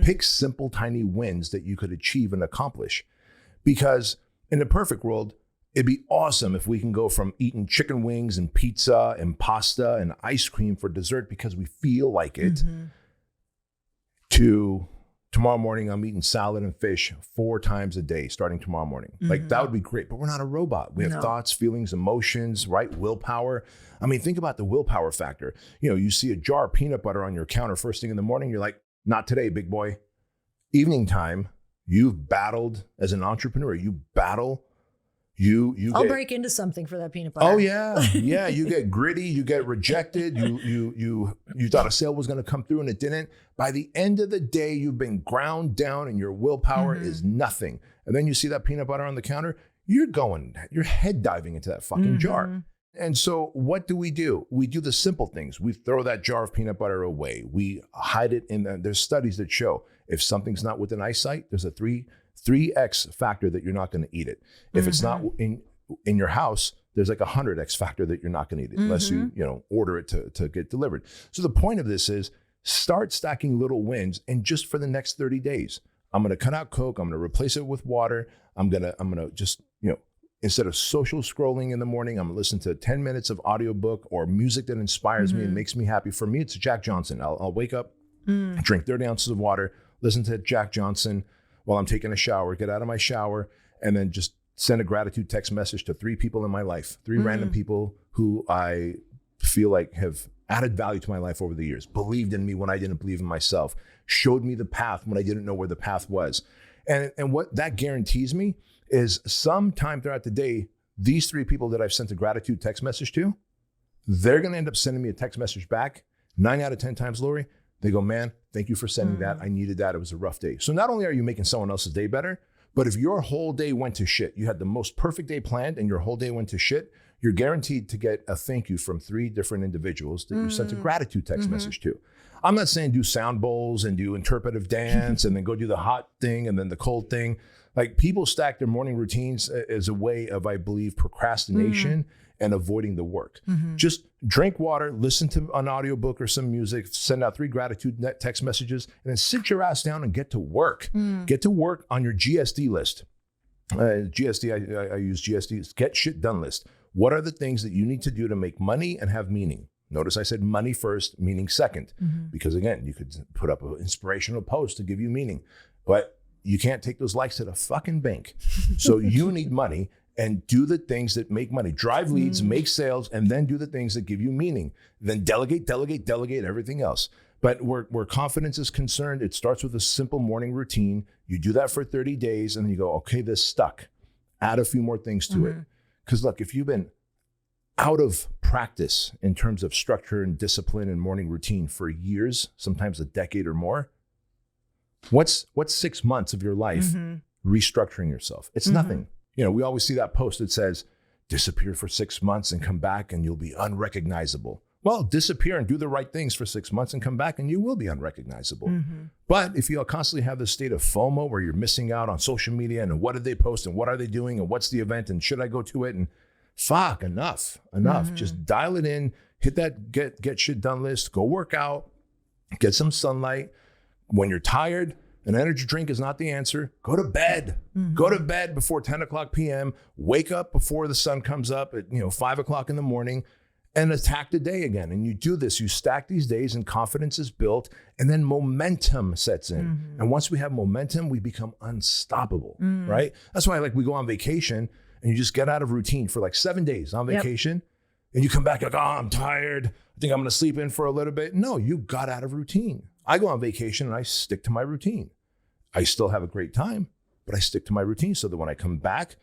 Pick simple, tiny wins that you could achieve and accomplish. Because in the perfect world, it'd be awesome if we can go from eating chicken wings and pizza and pasta and ice cream for dessert because we feel like it, to tomorrow morning, I'm eating salad and fish 4 times a day, starting tomorrow morning. Like, that would be great, but we're not a robot. We have thoughts, feelings, emotions, right? Willpower. I mean, think about the willpower factor. You see a jar of peanut butter on your counter first thing in the morning. You're like, not today, big boy. Evening time, you've battled as an entrepreneur. You battle. I'll break into something for that peanut butter. Oh yeah. Yeah. You get gritty, you get rejected. You thought a sale was going to come through and it didn't. By the end of the day, you've been ground down and your willpower is nothing. And then you see that peanut butter on the counter, you're head diving into that fucking jar. And so what do? We do the simple things. We throw that jar of peanut butter away. We hide it there's studies that show if something's not within eyesight, there's a 3x factor that you're not going to eat it. If it's not in your house, there's like a 100x factor that you're not going to eat it unless you order it to get delivered. So the point of this is start stacking little wins, and just for the next 30 days, I'm going to cut out Coke. I'm going to replace it with water. I'm going to just, instead of social scrolling in the morning, I'm listening to 10 minutes of audiobook or music that inspires me and makes me happy. For me, it's Jack Johnson. I'll wake up, drink 30 ounces of water, listen to Jack Johnson while I'm taking a shower, get out of my shower, and then just send a gratitude text message to 3 people in my life, 3 random people who I feel like have added value to my life over the years, believed in me when I didn't believe in myself, showed me the path when I didn't know where the path was. And what that guarantees me is sometime throughout the day, these 3 people that I've sent a gratitude text message to, they're going to end up sending me a text message back 9 out of 10 times, Lori. They go, man, thank you for sending that. I needed that. It was a rough day. So not only are you making someone else's day better, but if your whole day went to shit, you had the most perfect day planned and your whole day went to shit, you're guaranteed to get a thank you from 3 different individuals that you sent a gratitude text message to. I'm not saying do sound bowls and do interpretive dance and then go do the hot thing and then the cold thing. Like, people stack their morning routines as a way of, I believe, procrastination and avoiding the work. Just drink water, listen to an audiobook or some music, send out 3 gratitude text messages, and then sit your ass down and get to work. Get to work on your GSD list. GSD, I use GSD, get shit done list. What are the things that you need to do to make money and have meaning? Notice I said money first, meaning second, because again, you could put up an inspirational post to give you meaning, but you can't take those likes to the fucking bank. So you need money, and do the things that make money. Drive leads, make sales, and then do the things that give you meaning. Then delegate everything else. But where confidence is concerned, it starts with a simple morning routine. You do that for 30 days, and then you go, okay, this stuck. Add a few more things to it. Because look, if you've been out of practice in terms of structure and discipline and morning routine for years, sometimes a decade or more, what's 6 months of your life restructuring yourself? It's nothing. You know, we always see that post that says, disappear for 6 months and come back and you'll be unrecognizable. Well, disappear and do the right things for 6 months and come back and you will be unrecognizable. But if you constantly have this state of FOMO where you're missing out on social media and what did they post and what are they doing and what's the event and should I go to it? And fuck, enough. Just dial it in, hit that get shit done list, go work out, get some sunlight. When you're tired, an energy drink is not the answer. Go to bed. Go to bed before 10 o'clock p.m. Wake up before the sun comes up at 5 o'clock in the morning and attack the day again. And you do this. You stack these days and confidence is built and then momentum sets in. And once we have momentum, we become unstoppable, right? That's why we go on vacation and you just get out of routine for like 7 days on vacation and you come back like, oh, I'm tired. I think I'm going to sleep in for a little bit. No, you got out of routine. I go on vacation and I stick to my routine. I still have a great time, but I stick to my routine so that when I come back,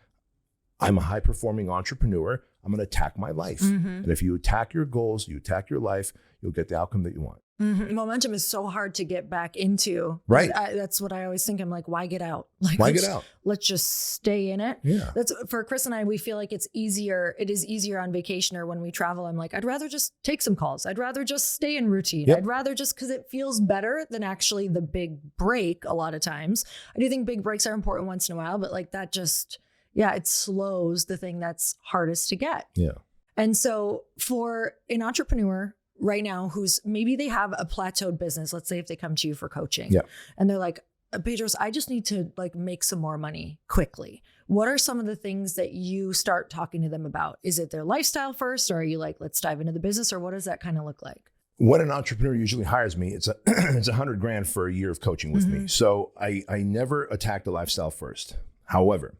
I'm a high-performing entrepreneur. I'm going to attack my life. And if you attack your goals, you attack your life, you'll get the outcome that you want. Momentum is so hard to get back into. Right. That's what I always think. I'm like, why get out? Why get out? Let's just stay in it. Yeah. That's for Chris and I, we feel like it's easier. It is easier on vacation or when we travel. I'm like, I'd rather just take some calls. I'd rather just stay in routine. I'd rather just, because it feels better than actually the big break a lot of times. I do think big breaks are important once in a while, but that just, it slows the thing that's hardest to get. Yeah. And so for an entrepreneur right now who's maybe they have a plateaued business, let's say if they come to you for coaching and they're like, Bedros, I just need to make some more money quickly. What are some of the things that you start talking to them about? Is it their lifestyle first, or are you like, let's dive into the business, or what does that kind of look like? When an entrepreneur usually hires me, it's $100,000 for a year of coaching with me. So I never attack the lifestyle first. However,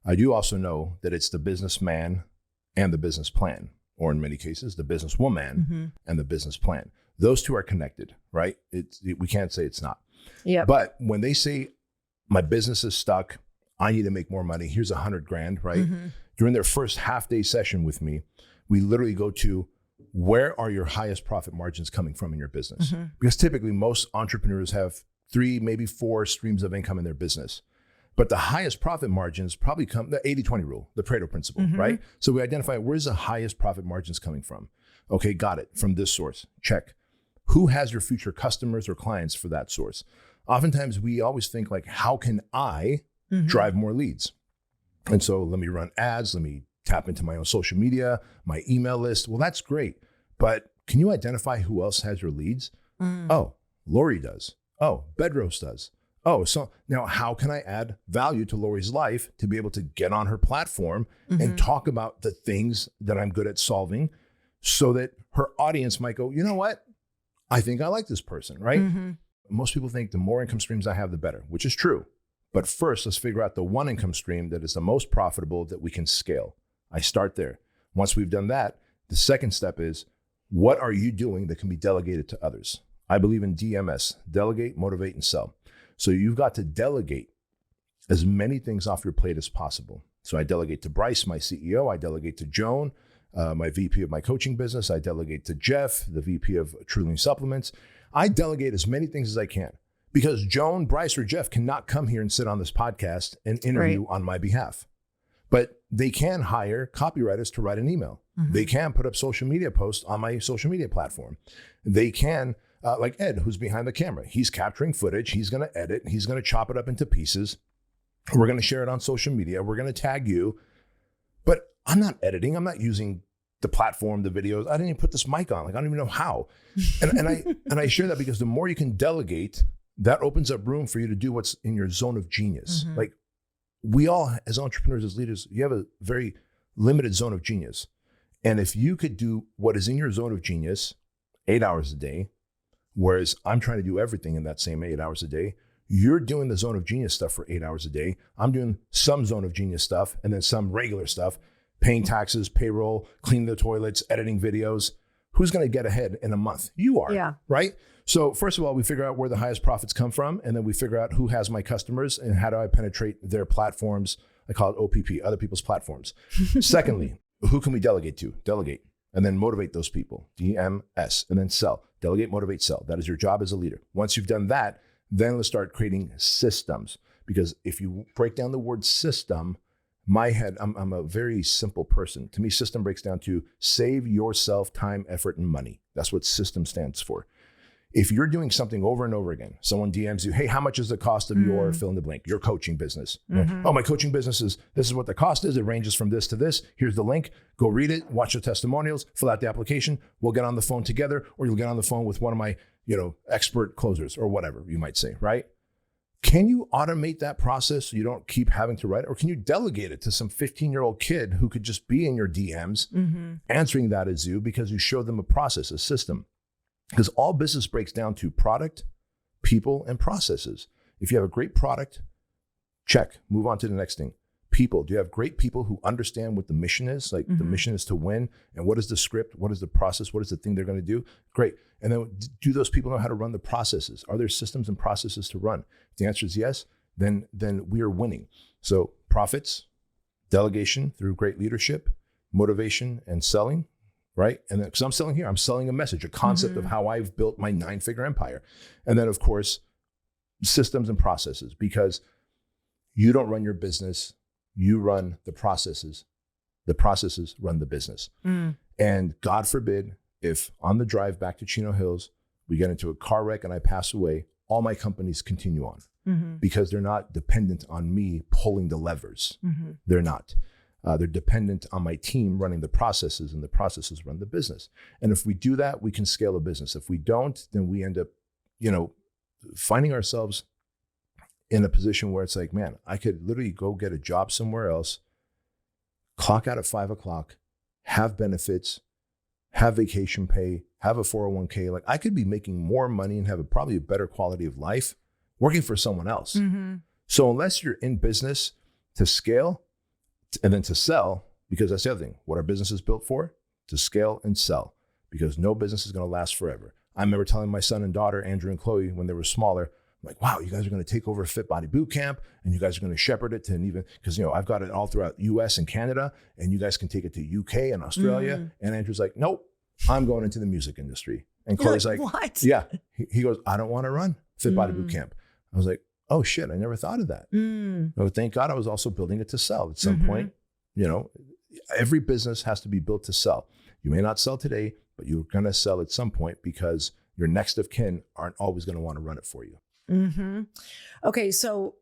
I do also know that it's the businessman and the business plan, or in many cases, the businesswoman and the business plan. Those two are connected, right? We can't say it's not. Yeah. But when they say my business is stuck, I need to make more money, here's $100,000, right? During their first half-day session with me, we literally go to, where are your highest profit margins coming from in your business? Because typically most entrepreneurs have 3, maybe 4 streams of income in their business. But the highest profit margins probably come, the 80-20 rule, the Pareto principle, right? So we identify where's the highest profit margins coming from. Okay, got it, from this source, check. Who has your future customers or clients for that source? Oftentimes we always think how can I drive more leads? And so let me run ads, let me tap into my own social media, my email list. Well, that's great. But can you identify who else has your leads? Oh, Lori does. Oh, Bedros does. Oh, so now how can I add value to Lori's life to be able to get on her platform and talk about the things that I'm good at solving so that her audience might go, you know what? I think I like this person, right? Most people think the more income streams I have, the better, which is true. But first, let's figure out the one income stream that is the most profitable that we can scale. I start there. Once we've done that, the second step is, what are you doing that can be delegated to others? I believe in DMS, delegate, motivate, and sell. So you've got to delegate as many things off your plate as possible. So I delegate to Bryce, my CEO. I delegate to Joan, my VP of my coaching business. I delegate to Jeff, the VP of Truling Supplements. I delegate as many things as I can because Joan, Bryce, or Jeff cannot come here and sit on this podcast and interview on my behalf. But they can hire copywriters to write an email. They can put up social media posts on my social media platform. They can, like Ed, who's behind the camera. He's capturing footage. He's going to edit. He's going to chop it up into pieces. We're going to share it on social media. We're going to tag you. But I'm not editing. I'm not using the platform, the videos. I didn't even put this mic on. Like, I don't even know how. And I share that because the more you can delegate, that opens up room for you to do what's in your zone of genius. Like, we all, as entrepreneurs, as leaders, you have a very limited zone of genius. And if you could do what is in your zone of genius 8 hours a day, whereas I'm trying to do everything in that same 8 hours a day, you're doing the zone of genius stuff for 8 hours a day. I'm doing some zone of genius stuff and then some regular stuff, paying taxes, payroll, cleaning the toilets, editing videos. Who's going to get ahead in a month? You are, right? So first of all, we figure out where the highest profits come from, and then we figure out who has my customers and how do I penetrate their platforms. I call it OPP, other people's platforms. Secondly, who can we delegate to? Delegate, and then motivate those people, DMS, and then sell. Delegate, motivate, sell. That is your job as a leader. Once you've done that, then let's start creating systems. Because if you break down the word system, my head, I'm a very simple person. To me, system breaks down to save yourself time, effort, and money. That's what system stands for. If you're doing something over and over again, someone DMs you, hey, how much is the cost of your fill in the blank, your coaching business? Oh, my coaching business is, this is what the cost is. It ranges from this to this. Here's the link. Go read it, watch the testimonials, fill out the application. We'll get on the phone together, or you'll get on the phone with one of my, expert closers or whatever you might say, right? Can you automate that process so you don't keep having to write it? Or can you delegate it to some 15-year-old kid who could just be in your DMs answering that as you because you showed them a process, a system? Because all business breaks down to product, people, and processes. If you have a great product, check, move on to the next thing. People, do you have great people who understand what the mission is? Like the mission is to win. And what is the script? What is the process? What is the thing they're going to do? Great. And then do those people know how to run the processes? Are there systems and processes to run? If the answer is yes, then we are winning. So profits, delegation through great leadership, motivation, and selling. Right? And then, because I'm selling here, I'm selling a message, a concept of how I've built my 9-figure empire. And then, of course, systems and processes, because you don't run your business, you run the processes. The processes run the business. And God forbid, if on the drive back to Chino Hills, we get into a car wreck and I pass away, all my companies continue on because they're not dependent on me pulling the levers. They're not. They're dependent on my team running the processes, and the processes run the business. And if we do that, we can scale a business. If we don't, then we end up, finding ourselves in a position where it's like, man, I could literally go get a job somewhere else, clock out at 5 o'clock, have benefits, have vacation pay, have a 401k. Like, I could be making more money and have probably a better quality of life working for someone else. So unless you're in business to scale, and then to sell, because that's the other thing. What our business is built for, to scale and sell, because no business is going to last forever. I remember telling my son and daughter, Andrew and Chloe, when they were smaller, I'm like, wow, you guys are going to take over Fit Body Boot Camp, and you guys are going to shepherd it to an even, because, I've got it all throughout US and Canada, and you guys can take it to UK and Australia. And Andrew's like, nope, I'm going into the music industry. And Chloe's like, what? Yeah. He goes, I don't want to run Fit Body Boot Camp. I was like, oh shit, I never thought of that. Oh, thank God I was also building it to sell at some point. Every business has to be built to sell. You may not sell today, but you're going to sell at some point because your next of kin aren't always going to want to run it for you. Okay. So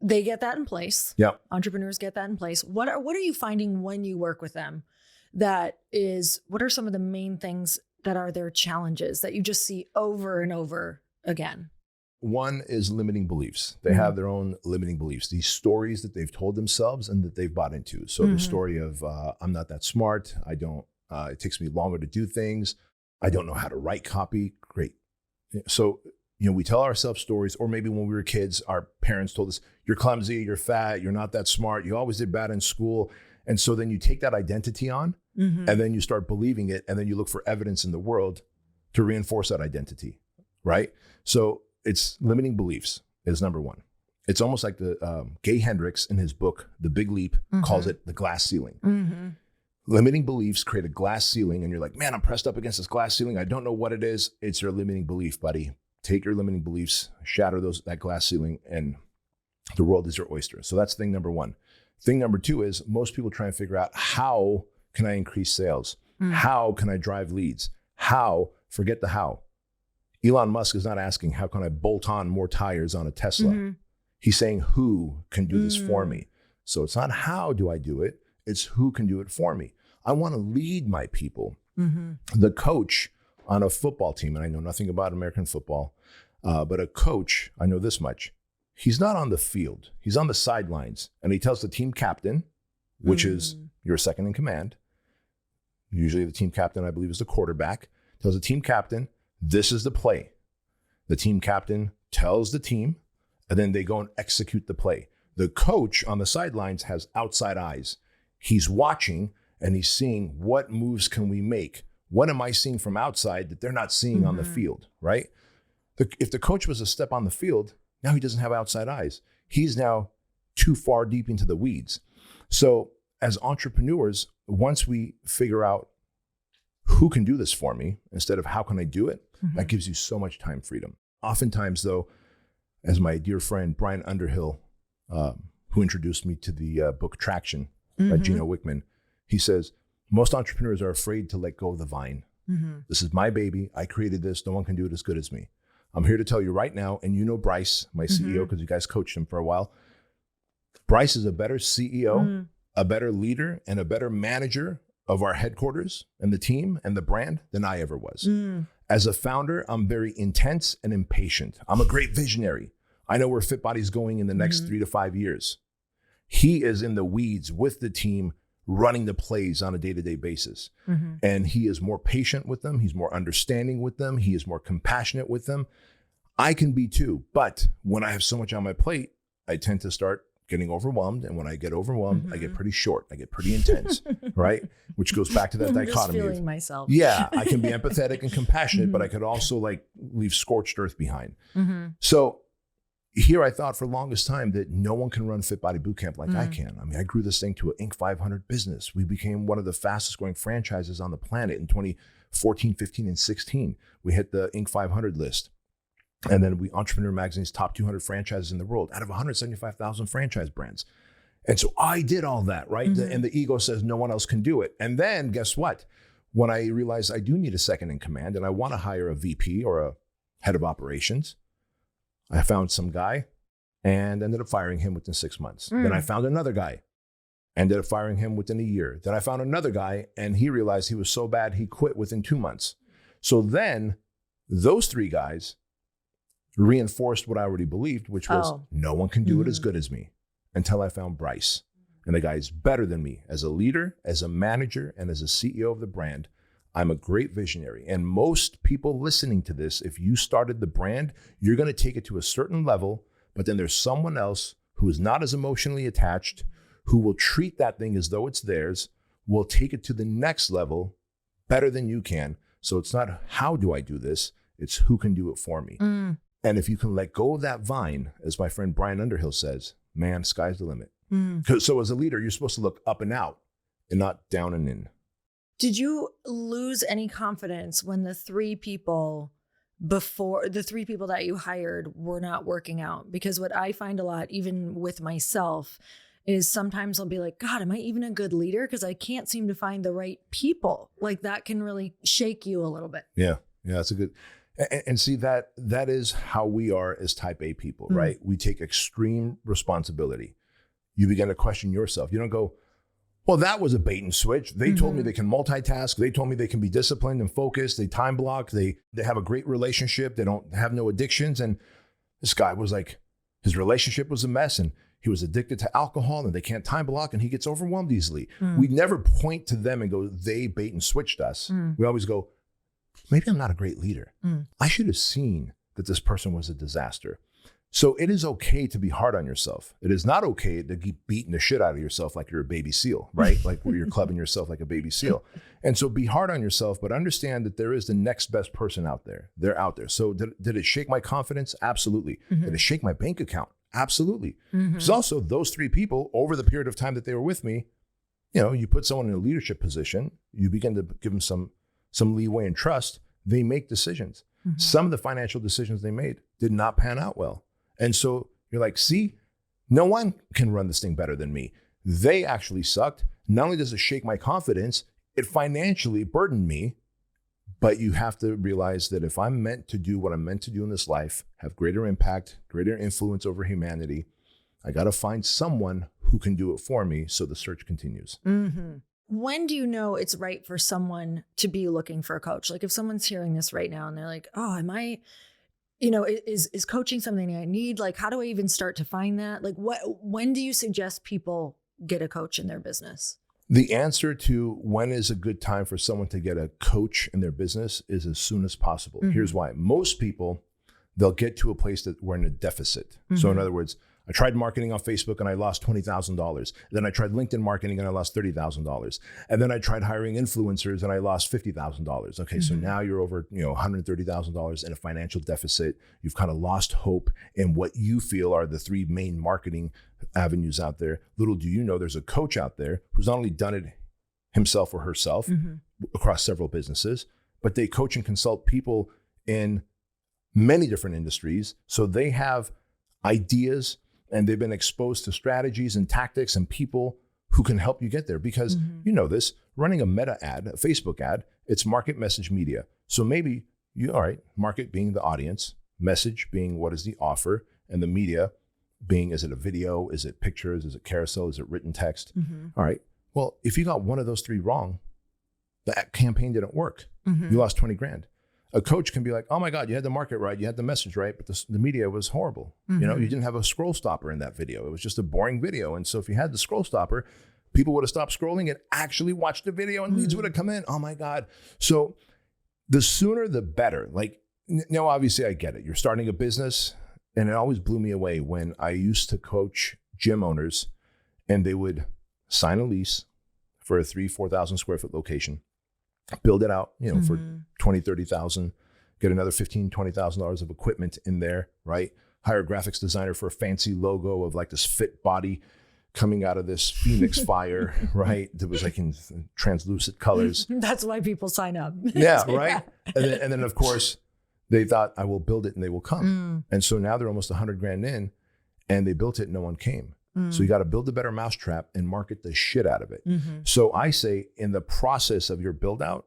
they get that in place. Yeah. Entrepreneurs get that in place. What are you finding when you work with them? What are some of the main things that are their challenges that you just see over and over again? One is limiting beliefs. They have their own limiting beliefs, these stories that they've told themselves and that they've bought into. So the story of I'm not that smart. It takes me longer to do things. I don't know how to write copy. Great. So, we tell ourselves stories, or maybe when we were kids, our parents told us, you're clumsy, you're fat, you're not that smart, you always did bad in school. And so then you take that identity on and then you start believing it. And then you look for evidence in the world to reinforce that identity, right? So it's limiting beliefs is number one. It's almost like the Gay Hendricks in his book, The Big Leap, calls it the glass ceiling. Limiting beliefs create a glass ceiling and you're like, man, I'm pressed up against this glass ceiling. I don't know what it is. It's your limiting belief, buddy. Take your limiting beliefs, shatter that glass ceiling, and the world is your oyster. So that's thing number one. Thing number two is most people try and figure out, how can I increase sales? How can I drive leads? How? Forget the how. Elon Musk is not asking, how can I bolt on more tires on a Tesla? He's saying, who can do this for me? So it's not how do I do it? It's who can do it for me. I want to lead my people. The coach on a football team, and I know nothing about American football, but a coach, I know this much, he's not on the field. He's on the sidelines, and he tells the team captain, which is your second in command. Usually the team captain, I believe, is the quarterback, tells the team captain, this is the play. The team captain tells the team, and then they go and execute the play. The coach on the sidelines has outside eyes. He's watching, and he's seeing, what moves can we make? What am I seeing from outside that they're not seeing on the field, right? If the coach was a step on the field, now he doesn't have outside eyes. He's now too far deep into the weeds. So as entrepreneurs, once we figure out who can do this for me instead of how can I do it, that gives you so much time freedom. Oftentimes though, as my dear friend Brian Underhill, who introduced me to the book Traction by Gino Wickman, he says, most entrepreneurs are afraid to let go of the vine. This is my baby. I created this. No one can do it as good as me. I'm here to tell you right now, and Bryce, my CEO, because you guys coached him for a while. Bryce is a better CEO, a better leader, and a better manager of our headquarters and the team and the brand than I ever was. As a founder, I'm very intense and impatient. I'm a great visionary. I know where FitBody's going in the next 3 to 5 years. He is in the weeds with the team, running the plays on a day-to-day basis. And he is more patient with them. He's more understanding with them. He is more compassionate with them. I can be too, but when I have so much on my plate, I tend to start getting overwhelmed. And when I get overwhelmed, I get pretty short. I get pretty intense, right? Which goes back to that dichotomy. Just feeling myself. Yeah, I can be empathetic and compassionate, but I could also leave scorched earth behind. So here I thought for the longest time that no one can run Fit Body Bootcamp like I can. I mean, I grew this thing to an Inc. 500 business. We became one of the fastest growing franchises on the planet in 2014, 15, and 16. We hit the Inc. 500 list. And then Entrepreneur Magazine's top 200 franchises in the world out of 175,000 franchise brands. And so I did all that, right? And the ego says no one else can do it. And then guess what? When I realized I do need a second in command and I want to hire a VP or a head of operations, I found some guy and ended up firing him within 6 months. Then I found another guy, ended up firing him within a year. Then I found another guy and he realized he was so bad, he quit within 2 months. So then those 3 guys reinforced what I already believed, which was no one can do it as good as me, until I found Bryce. And the guy is better than me as a leader, as a manager, and as a CEO of the brand. I'm a great visionary. And most people listening to this, if you started the brand, you're going to take it to a certain level, but then there's someone else who is not as emotionally attached, who will treat that thing as though it's theirs, will take it to the next level better than you can. So it's not how do I do this, it's who can do it for me. And if you can let go of that vine, as my friend Brian Underhill says, man, sky's the limit. So as a leader, you're supposed to look up and out and not down and in. Did you lose any confidence when the 3 people that you hired were not working out? Because what I find a lot, even with myself, is sometimes I'll be like, God, am I even a good leader? Because I can't seem to find the right people. Like that can really shake you a little bit. Yeah, that's a good... And see, that is how we are as type A people, right? We take extreme responsibility. You begin to question yourself. You don't go, well, that was a bait and switch. They told me they can multitask. They told me they can be disciplined and focused. They time block. They have a great relationship. They don't have no addictions. And This guy was like, his relationship was a mess and he was addicted to alcohol and they can't time block and he gets overwhelmed easily. We never point to them and go, they bait and switched us. We always go, maybe I'm not a great leader. I should have seen that this person was a disaster. So it is okay to be hard on yourself. It is not okay to keep beating the shit out of yourself like you're a baby seal, right? Like where you're clubbing yourself like a baby seal. And so be hard on yourself, but understand that there is the next best person out there. They're out there. So did it shake my confidence? Absolutely. Did it shake my bank account? Absolutely. Because also those three people, over the period of time that they were with me, you know, you put someone in a leadership position, you begin to give them some leeway and trust. They make decisions. Some of the financial decisions they made did not pan out well. And so you're like, see, no one can run this thing better than me. They actually sucked. Not only does it shake my confidence, it financially burdened me. But you have to realize that if I'm meant to do what I'm meant to do in this life, have greater impact, greater influence over humanity, I got to find someone who can do it for me. So the search continues. When do you know it's right for someone to be looking for a coach? Like if someone's hearing this right now and they're like, oh, am I... You know, is coaching something I need? Like, how do I even start to find that? Like, when do you suggest people get a coach in their business? The answer to when is a good time for someone to get a coach in their business is as soon as possible. Here's why. Most people, they'll get to a place that we're in a deficit. So in other words, I tried marketing on Facebook and I lost $20,000. Then I tried LinkedIn marketing and I lost $30,000. And then I tried hiring influencers and I lost $50,000. Okay, so now you're over, $130,000 in a financial deficit. You've kind of lost hope in what you feel are the three main marketing avenues out there. Little do you know, there's a coach out there who's not only done it himself or herself across several businesses, but they coach and consult people in many different industries. So they have ideas and they've been exposed to strategies and tactics and people who can help you get there. Because you know this, running a meta ad, a Facebook ad, it's market, message, media. So maybe market being the audience, message being what is the offer, and the media being, is it a video? Is it pictures? Is it carousel? Is it written text? All right. Well, if you got one of those three wrong, that campaign didn't work. You lost 20 grand. A coach can be like, oh my God, you had the market right, you had the message right, but the media was horrible. You know, you didn't have a scroll stopper in that video. It was just a boring video. And so if you had the scroll stopper, people would have stopped scrolling and actually watched the video and leads would have come in. Oh my God. So the sooner the better. Like, now obviously I get it. You're starting a business, and it always blew me away when I used to coach gym owners and they would sign a lease for a 3,000-4,000 square foot location, build it out, for $20,000-$30,000, get another $15,000, $20,000 of equipment in there, right? Hire a graphics designer for a fancy logo of like this fit body coming out of this Phoenix fire, right? That was like in translucent colors. That's why people sign up. Yeah, right? And then of course, they thought, I will build it and they will come. And so now they're almost 100 grand in and they built it and no one came. So you got to build a better mousetrap and market the shit out of it. So I say in the process of your build out,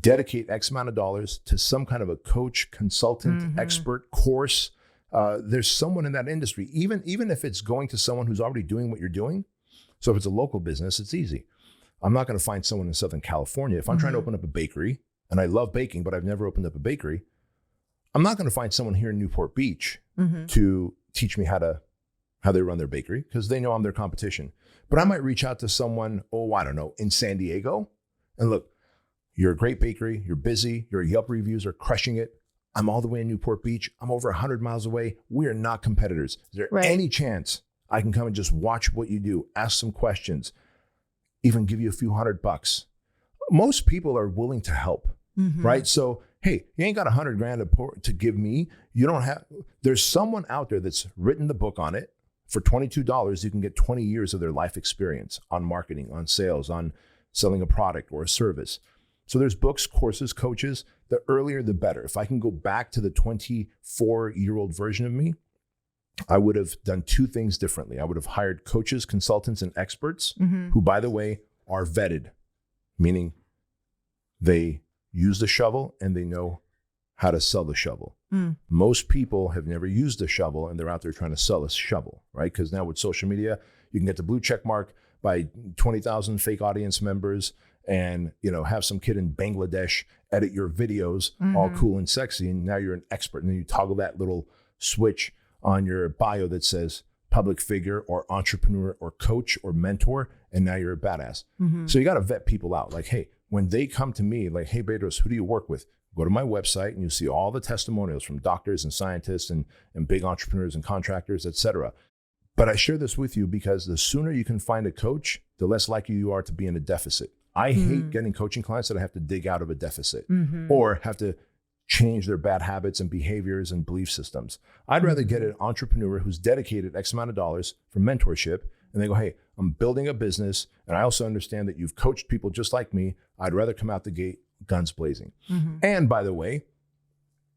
dedicate X amount of dollars to some kind of a coach, consultant, expert course. There's someone in that industry, even if it's going to someone who's already doing what you're doing. So if it's a local business, it's easy. I'm not going to find someone in Southern California. If I'm trying to open up a bakery, and I love baking, but I've never opened up a bakery, I'm not going to find someone here in Newport Beach to teach me how they run their bakery, because they know I'm their competition. But I might reach out to someone, in San Diego. And look, you're a great bakery, you're busy, your Yelp reviews are crushing it. I'm all the way in Newport Beach. I'm over 100 miles away. We are not competitors. Is there any chance I can come and just watch what you do, ask some questions, even give you a few $100? Most people are willing to help, right? So, hey, you ain't got 100 grand to give me. You don't have, there's someone out there that's written the book on it. For $22, you can get 20 years of their life experience on marketing, on sales, on selling a product or a service. So there's books, courses, coaches. The earlier, the better. If I can go back to the 24-year-old version of me, I would have done two things differently. I would have hired coaches, consultants, and experts who, by the way, are vetted, meaning they use the shovel and they know how to sell the shovel. Most people have never used a shovel and they're out there trying to sell a shovel, right? Because now with social media, you can get the blue check mark by 20,000 fake audience members and, have some kid in Bangladesh edit your videos all cool and sexy. And now you're an expert. And then you toggle that little switch on your bio that says public figure or entrepreneur or coach or mentor, and now you're a badass. So you got to vet people out. Like, hey, when they come to me, like, hey, Bedros, who do you work with? Go to my website and you'll see all the testimonials from doctors and scientists and big entrepreneurs and contractors, etc. But I share this with you because the sooner you can find a coach, the less likely you are to be in a deficit. I hate getting coaching clients that I have to dig out of a deficit or have to change their bad habits and behaviors and belief systems. I'd rather get an entrepreneur who's dedicated X amount of dollars for mentorship, and they go, hey, I'm building a business, and I also understand that you've coached people just like me. I'd rather come out the gate guns blazing. And by the way,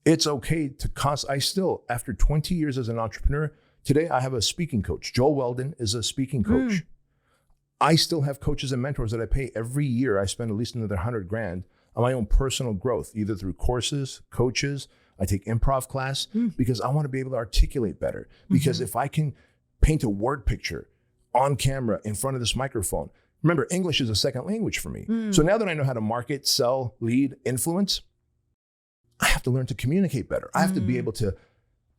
it's okay to I still, after 20 years as an entrepreneur, today I have a speaking coach. Joel Weldon is a speaking coach. I still have coaches and mentors that I pay every year. I spend at least another $100,000 on my own personal growth, either through courses, coaches. I take improv class because I want to be able to articulate better. Because if I can paint a word picture on camera in front of this microphone, remember, English is a second language for me. So now that I know how to market, sell, lead, influence, I have to learn to communicate better. I have to be able to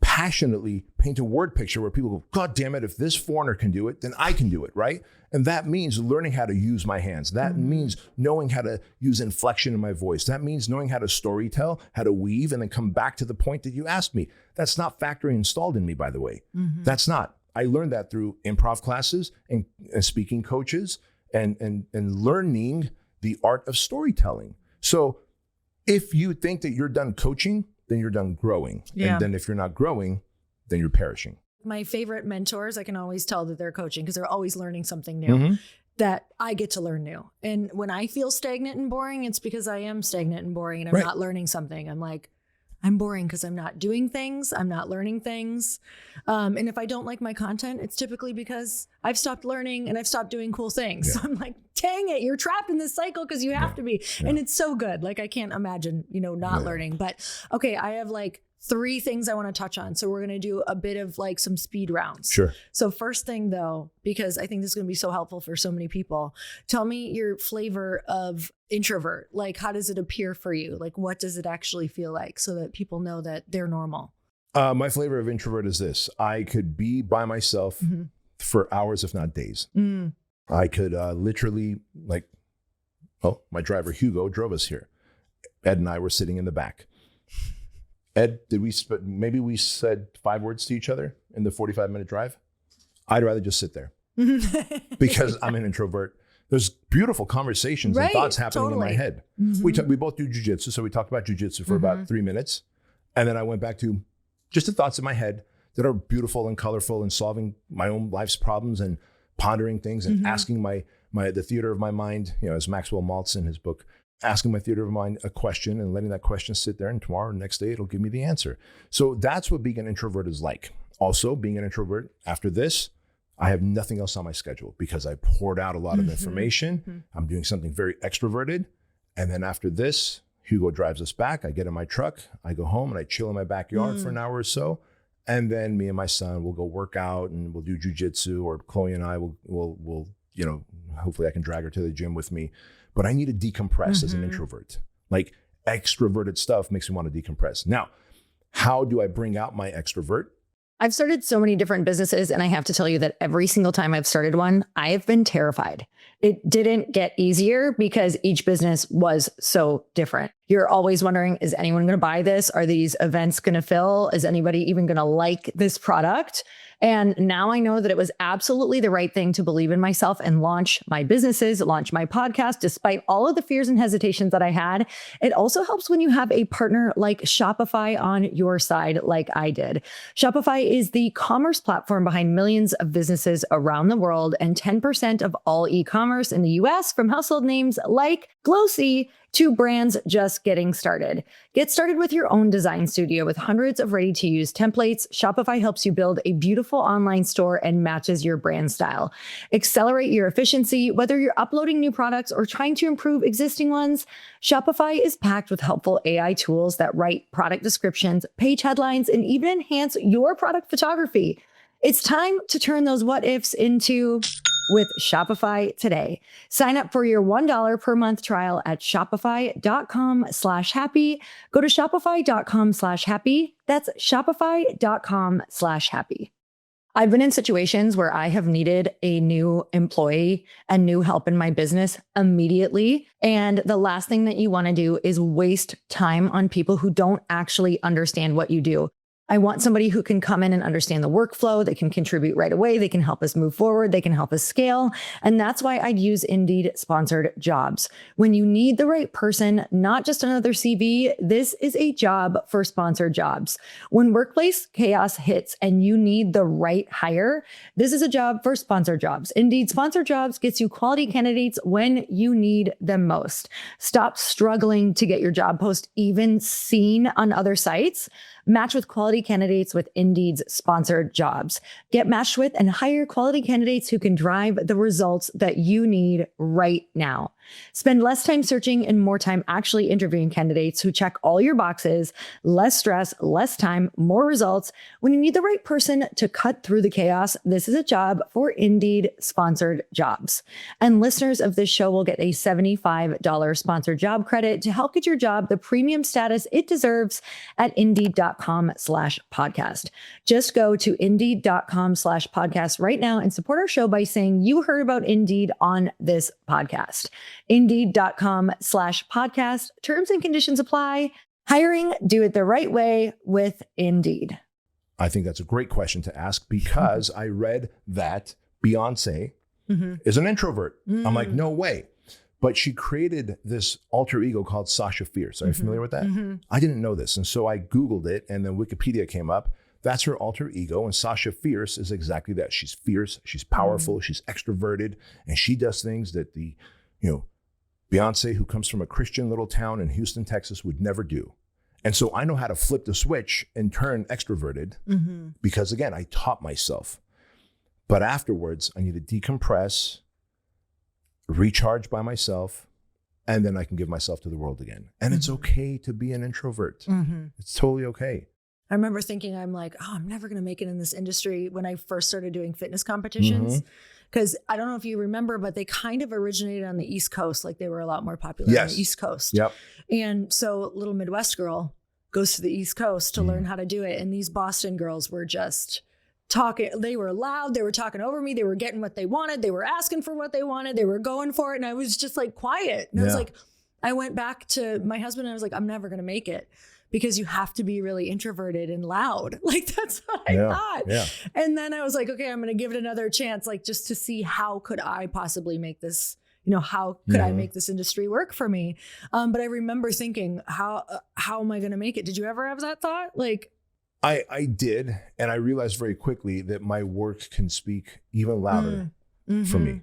passionately paint a word picture where people go, God damn it, if this foreigner can do it, then I can do it, right? And that means learning how to use my hands. That means knowing how to use inflection in my voice. That means knowing how to storytell, how to weave, and then come back to the point that you asked me. That's not factory installed in me, by the way. That's not. I learned that through improv classes and speaking coaches and learning the art of storytelling. So if you think that you're done coaching, then you're done growing. And then if you're not growing, then you're perishing. My favorite mentors, I can always tell that they're coaching because they're always learning something new that I get to learn new. And when I feel stagnant and boring, it's because I am stagnant and boring and I'm not learning something. I'm like, I'm boring because I'm not doing things. I'm not learning things. And if I don't like my content, it's typically because I've stopped learning and I've stopped doing cool things. So I'm like, dang it, you're trapped in this cycle because you have to be. And it's so good. Like, I can't imagine, not learning. But okay, I have like 3 things I want to touch on. So we're going to do a bit of like some speed rounds. Sure. So first thing though, because I think this is going to be so helpful for so many people, tell me your flavor of introvert. Like, how does it appear for you? Like, what does it actually feel like so that people know that they're normal? My flavor of introvert is this. I could be by myself for hours, if not days. I could literally my driver Hugo drove us here. Ed and I were sitting in the back. Ed, maybe we said 5 words to each other in the 45-minute drive? I'd rather just sit there because I'm an introvert. There's beautiful conversations and thoughts happening in my head. We both do jujitsu, so we talked about jujitsu for about 3 minutes. And then I went back to just the thoughts in my head that are beautiful and colorful and solving my own life's problems and pondering things and asking the theater of my mind, as Maxwell Maltz in his book, asking my theater of mind a question and letting that question sit there, and tomorrow or next day it'll give me the answer. So that's what being an introvert is like. Also, being an introvert, after this, I have nothing else on my schedule because I poured out a lot of information. I'm doing something very extroverted. And then after this, Hugo drives us back. I get in my truck. I go home and I chill in my backyard for an hour or so. And then me and my son will go work out and we'll do jujitsu, or Chloe and I will hopefully I can drag her to the gym with me. But I need to decompress as an introvert. Like, extroverted stuff makes me want to decompress. Now, how do I bring out my extrovert? I've started so many different businesses, and I have to tell you that every single time I've started one, I have been terrified. It didn't get easier because each business was so different. You're always wondering, is anyone going to buy this? Are these events going to fill? Is anybody even going to like this product? And now I know that it was absolutely the right thing to believe in myself and launch my businesses, launch my podcast, despite all of the fears and hesitations that I had. It also helps when you have a partner like Shopify on your side, like I did. Shopify is the commerce platform behind millions of businesses around the world, and 10% of all e-commerce in the US, from household names like Glossy to brands just getting started. Get started with your own design studio with hundreds of ready-to-use templates. Shopify helps you build a beautiful online store and matches your brand style. Accelerate your efficiency, whether you're uploading new products or trying to improve existing ones. Shopify is packed with helpful AI tools that write product descriptions, page headlines, and even enhance your product photography. It's time to turn those what ifs into with Shopify today. Sign up for your $1 per month trial at shopify.com/happy. Go to shopify.com/happy. That's shopify.com/happy. I've been in situations where I have needed a new employee and new help in my business immediately. And the last thing that you want to do is waste time on people who don't actually understand what you do. I want somebody who can come in and understand the workflow. They can contribute right away. They can help us move forward. They can help us scale. And that's why I'd use Indeed sponsored jobs. When you need the right person, not just another CV, this is a job for sponsored jobs. When workplace chaos hits and you need the right hire, this is a job for sponsored jobs. Indeed sponsored jobs gets you quality candidates when you need them most. Stop struggling to get your job post even seen on other sites. Match with quality candidates with Indeed's sponsored jobs. Get matched with and hire quality candidates who can drive the results that you need right now. Spend less time searching and more time actually interviewing candidates who check all your boxes. Less stress, less time, more results. When you need the right person to cut through the chaos, this is a job for Indeed sponsored jobs. And listeners of this show will get a $75 sponsored job credit to help get your job the premium status it deserves at Indeed.com/podcast. Just go to Indeed.com/podcast right now and support our show by saying you heard about Indeed on this podcast. Indeed.com/podcast. Terms and conditions apply. Hiring, do it the right way with Indeed. I think that's a great question to ask because I read that Beyonce is an introvert. I'm like, no way. But she created this alter ego called Sasha Fierce. Are you familiar with that? I didn't know this. And so I Googled it and then Wikipedia came up. That's her alter ego. And Sasha Fierce is exactly that. She's fierce, she's powerful, she's extroverted, and she does things that Beyonce, who comes from a Christian little town in Houston, Texas, would never do. And so I know how to flip the switch and turn extroverted because, again, I taught myself. But afterwards, I need to decompress, recharge by myself, and then I can give myself to the world again. And it's okay to be an introvert. It's totally okay. I remember thinking, I'm like, oh, I'm never going to make it in this industry when I first started doing fitness competitions. Because I don't know if you remember, but they kind of originated on the East Coast. Like they were a lot more popular on the East Coast. Yep. And so little Midwest girl goes to the East Coast to learn how to do it. And these Boston girls were just talking. They were loud. They were talking over me. They were getting what they wanted. They were asking for what they wanted. They were going for it. And I was just like quiet. And I was like, I went back to my husband and I was like, I'm never going to make it. Because you have to be really introverted and loud. Like that's what I thought. Yeah. And then I was like, okay, I'm going to give it another chance. Like just to see how could I possibly make this, how could I make this industry work for me? But I remember thinking, how am I going to make it? Did you ever have that thought? Like, I did. And I realized very quickly that my work can speak even louder for me.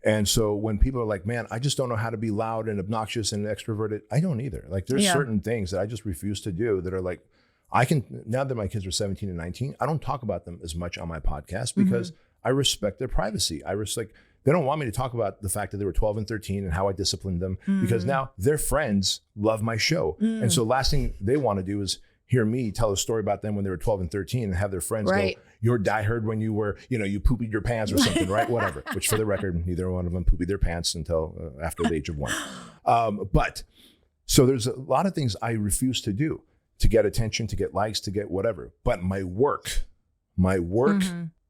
And so when people are like, man, I just don't know how to be loud and obnoxious and extroverted, I don't either. Like there's certain things that I just refuse to do that are like, now that my kids are 17 and 19, I don't talk about them as much on my podcast because I respect their privacy. They don't want me to talk about the fact that they were 12 and 13 and how I disciplined them because now their friends love my show. And so last thing they want to do is hear me tell a story about them when they were 12 and 13 and have their friends go, your dad heard when you were, you pooped your pants or something, right? Whatever, which for the record, neither one of them pooped their pants until after the age of 1. But so there's a lot of things I refuse to do to get attention, to get likes, to get whatever. But my work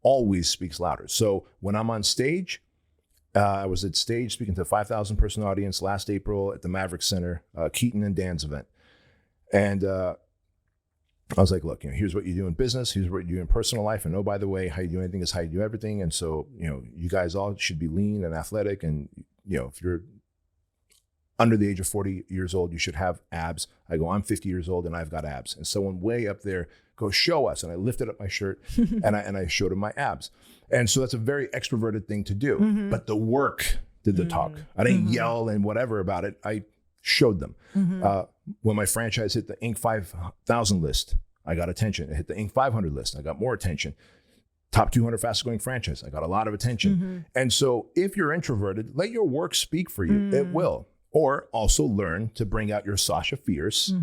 always speaks louder. So when I'm on stage, I was at stage speaking to a 5,000 person audience last April at the Maverick Center, Keaton and Dan's event. And I was like, look, here's what you do in business. Here's what you do in personal life. And oh, by the way, how you do anything is how you do everything. And so, you guys all should be lean and athletic. And, if you're under the age of 40 years old, you should have abs. I go, I'm 50 years old and I've got abs. And someone way up there goes, show us. And I lifted up my shirt and I showed him my abs. And so that's a very extroverted thing to do. But the work did the talk. I didn't yell and whatever about it. I showed them. When my franchise hit the Inc. 5000 list, I got attention. It hit the Inc. 500 list. I got more attention. Top 200 fastest growing franchise. I got a lot of attention. And so if you're introverted, let your work speak for you. It will. Or also learn to bring out your Sasha Fierce.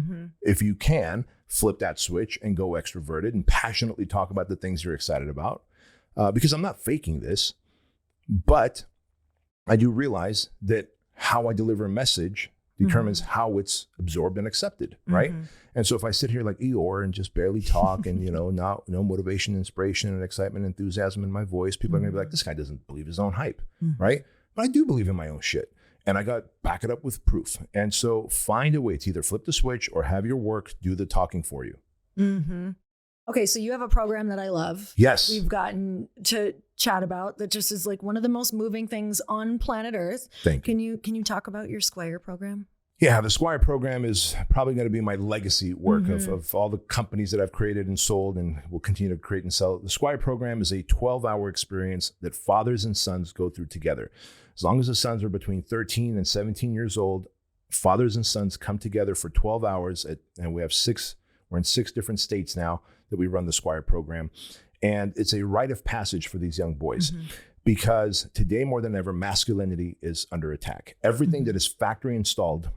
If you can, flip that switch and go extroverted and passionately talk about the things you're excited about. Because I'm not faking this. But I do realize that how I deliver a message determines how it's absorbed and accepted, right? And so if I sit here like Eeyore and just barely talk and, no motivation, inspiration, and excitement, enthusiasm in my voice, people are going to be like, this guy doesn't believe his own hype, right? But I do believe in my own shit. And I got back it up with proof. And so find a way to either flip the switch or have your work do the talking for you. Okay, so you have a program that I love. Yes. We've gotten to chat about that just is like one of the most moving things on planet Earth. Thank you. Can you talk about your Squire program? Yeah, the Squire program is probably going to be my legacy work of all the companies that I've created and sold and will continue to create and sell. The Squire program is a 12-hour experience that fathers and sons go through together. As long as the sons are between 13 and 17 years old, fathers and sons come together for 12 hours and we're in 6 different states now that we run the Squire program. And it's a rite of passage for these young boys because today more than ever, masculinity is under attack. Everything that is factory installed